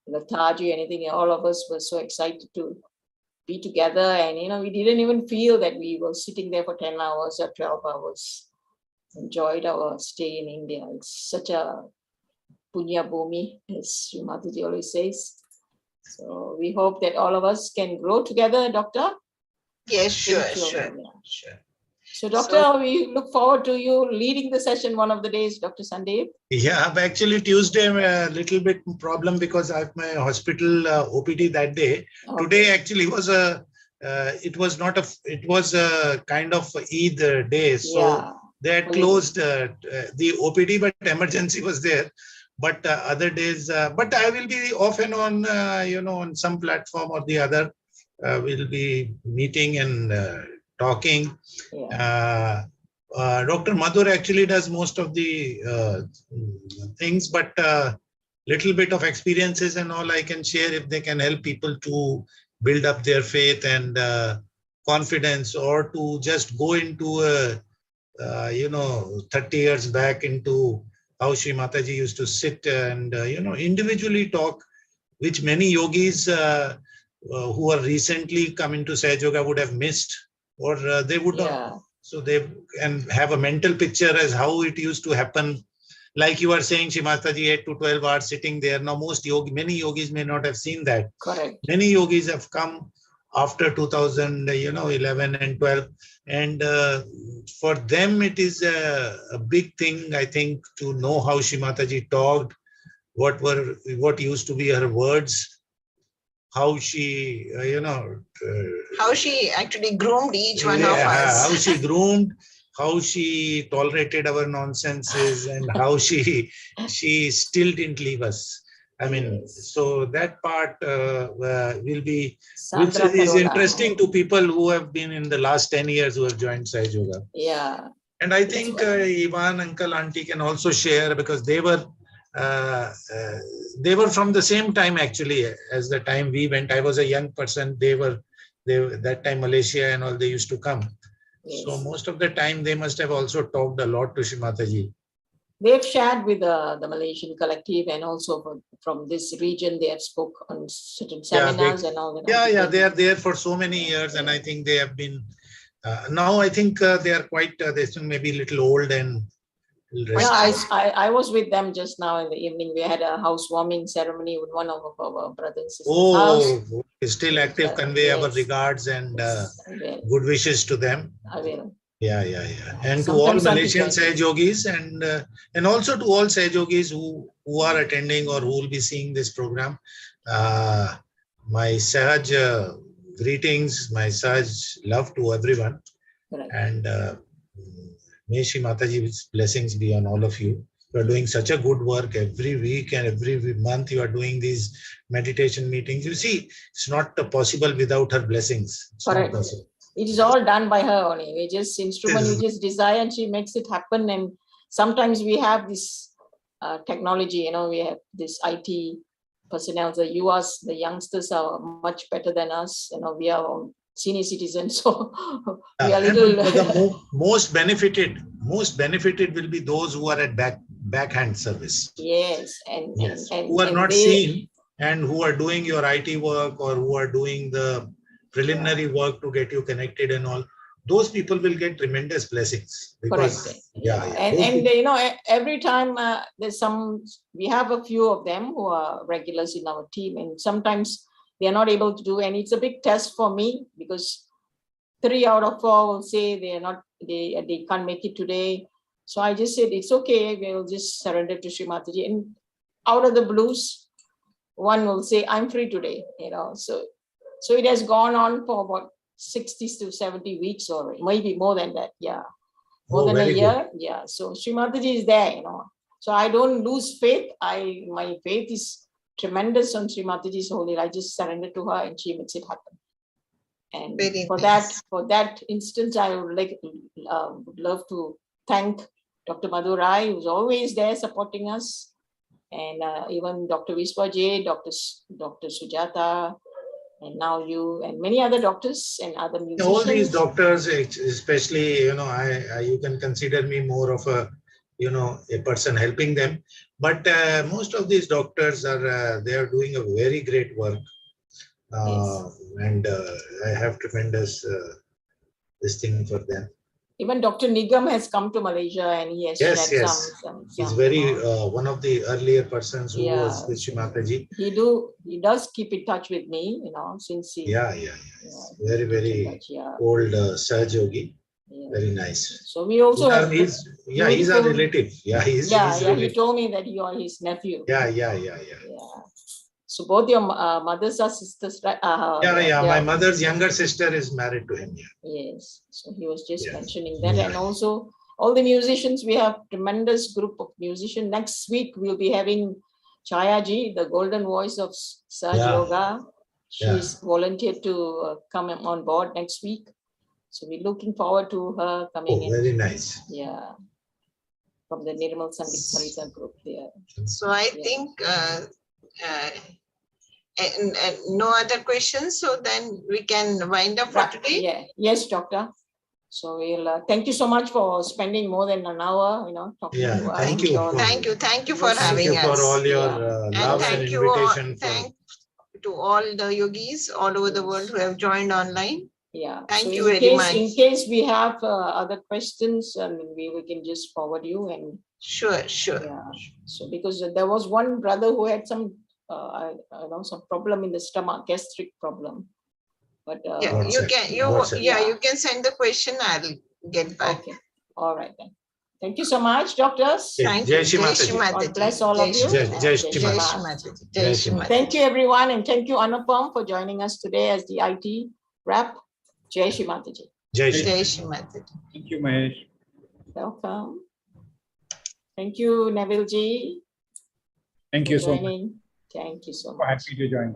lethargy or anything. All of us were so excited to be together. And, we didn't even feel that we were sitting there for 10 hours or 12 hours. Enjoyed our stay in India. It's such a punya bhumi, as Shri Mataji always says. So we hope that all of us can grow together, Doctor. Yes, sure, Spiritual, sure, sure. So, Doctor, we look forward to you leading the session one of the days, Dr. Sandeep. Yeah, actually Tuesday a little bit problem because I have my hospital OPD that day. Okay. Today actually was a it was a kind of Eid day, so they had closed the OPD, but emergency was there. But other days, but I will be off and on, on some platform or the other. We'll be meeting and talking. Dr. Madurai actually does most of the things, but little bit of experiences and all I can share if they can help people to build up their faith and confidence, or to just go into 30 years back into how Shri Mataji used to sit and individually talk, which many yogis who are recently come into Sahaja Yoga would have missed, or they would not. So they can have a mental picture as how it used to happen. Like you are saying, Shri Mataji 8 to 12 hours sitting there. Now many yogis may not have seen that. Correct. Many yogis have come after 2011 and 12, and for them it is a big thing, I think, to know how Shri Mataji talked, what used to be her words, how she how she actually groomed each one of us. How she groomed, how she tolerated our nonsenses, and how she still didn't leave us. I mean, so that part is interesting to people who have been in the last 10 years who have joined Sahaja Yoga. Yeah. And I think Ivan, uncle, auntie can also share, because they were from the same time actually as the time we went. I was a young person. They that time Malaysia and all, they used to come. Yes. So most of the time they must have also talked a lot to Shri Mataji. They've shared with the Malaysian collective, and also from this region they have spoke on certain seminars and all that. They are there for so many years, and I think they have been now I think they are quite they still maybe a little old and I was with them just now in the evening. We had a housewarming ceremony with one of our brothers and sisters' house. Still active. Convey our regards and good wishes to them. I will. Yeah. And to all Malaysian Sahaja Yogis, and also to all Sahaja Yogis who are attending or who will be seeing this program, my Sahaja greetings, my Sahaj love to everyone. Correct. And may Shri Mataji's blessings be on all of you. You are doing such a good work every week and every month. You are doing these meditation meetings. You see, it's not possible without her blessings. It's correct. It is all done by her only. We just instrument, we just desire, and she makes it happen. And sometimes we have this technology, we have this IT personnel. The youngsters are much better than us. We are senior citizens, so we are little. The most benefited will be those who are at backhand service. Yes, and who are not seen, and who are doing your IT work, or who are doing the preliminary work to get you connected and all. Those people will get tremendous blessings. Because, and every time we have a few of them who are regulars in our team, and sometimes they are not able to do, and it's a big test for me, because 3 out of 4 will say they can't make it today. So I just said, it's okay, we'll just surrender to Shri Mataji. And out of the blues, one will say, I'm free today, So it has gone on for about 60 to 70 weeks, or maybe more than that. Yeah. More than a year. Good. Yeah. So Shri Mataji is there, So I don't lose faith. My faith is tremendous on Shri Mataji's holy. I just surrender to her and she makes it happen. And Very for nice. that instance, I would love to thank Dr. Madurai, who's always there supporting us, and even Dr. Vispa, Dr. Sujata, and now you, and many other doctors and other musicians. All these doctors, especially, you can consider me more of a, a person helping them. But most of these doctors they are doing a very great work. Yes. And I have tremendous this thing for them. Even Dr. Nigam has come to Malaysia and he has Yes, shared yes. some He's very one of the earlier persons who was with Shri Mataji. He does keep in touch with me, since he. Yeah. Very, very old Sahaja Yogi. Yeah. Very nice. So we also have. He's our relative. Yeah, he's he told me that you are his nephew. Yeah. So both your mothers are sisters, right? My mother's younger sister is married to him. Yeah. Yes. So he was just mentioning that. And also all the musicians, we have tremendous group of musicians. Next week, we'll be having Chaya Ji, the golden voice of Sahaja Yoga. She's volunteered to come on board next week. So we're looking forward to her coming in. Very nice. Yeah. From the Nirmal Sangit Sarita group there. So I think and no other questions. So then we can wind up for today. Yeah. Yes, doctor. So we'll thank you so much for spending more than an hour, talking to us. Thank you. Thank you for having us. Thank you for all your love and invitation. Thank to all the yogis all over the world who have joined online. Yeah. Thank you very much. In case we have other questions, we can just forward you and. Sure. Yeah. So because there was one brother who had some some problem in the stomach, gastric problem. But you can send the question. I'll get back. Okay. All right then. Thank you so much, doctors. Thank you. Jai Shri Mataji. God bless all of you. Jai Shri Mataji. Jai Shri Mataji. Thank you everyone, and thank you Anupam for joining us today as the IT rep. Jai Shri Mataji. Jai Shri Mataji. Thank you, Mahesh. Welcome. Thank you, Neville ji. Thank you so much. Thank you so much. Happy to join.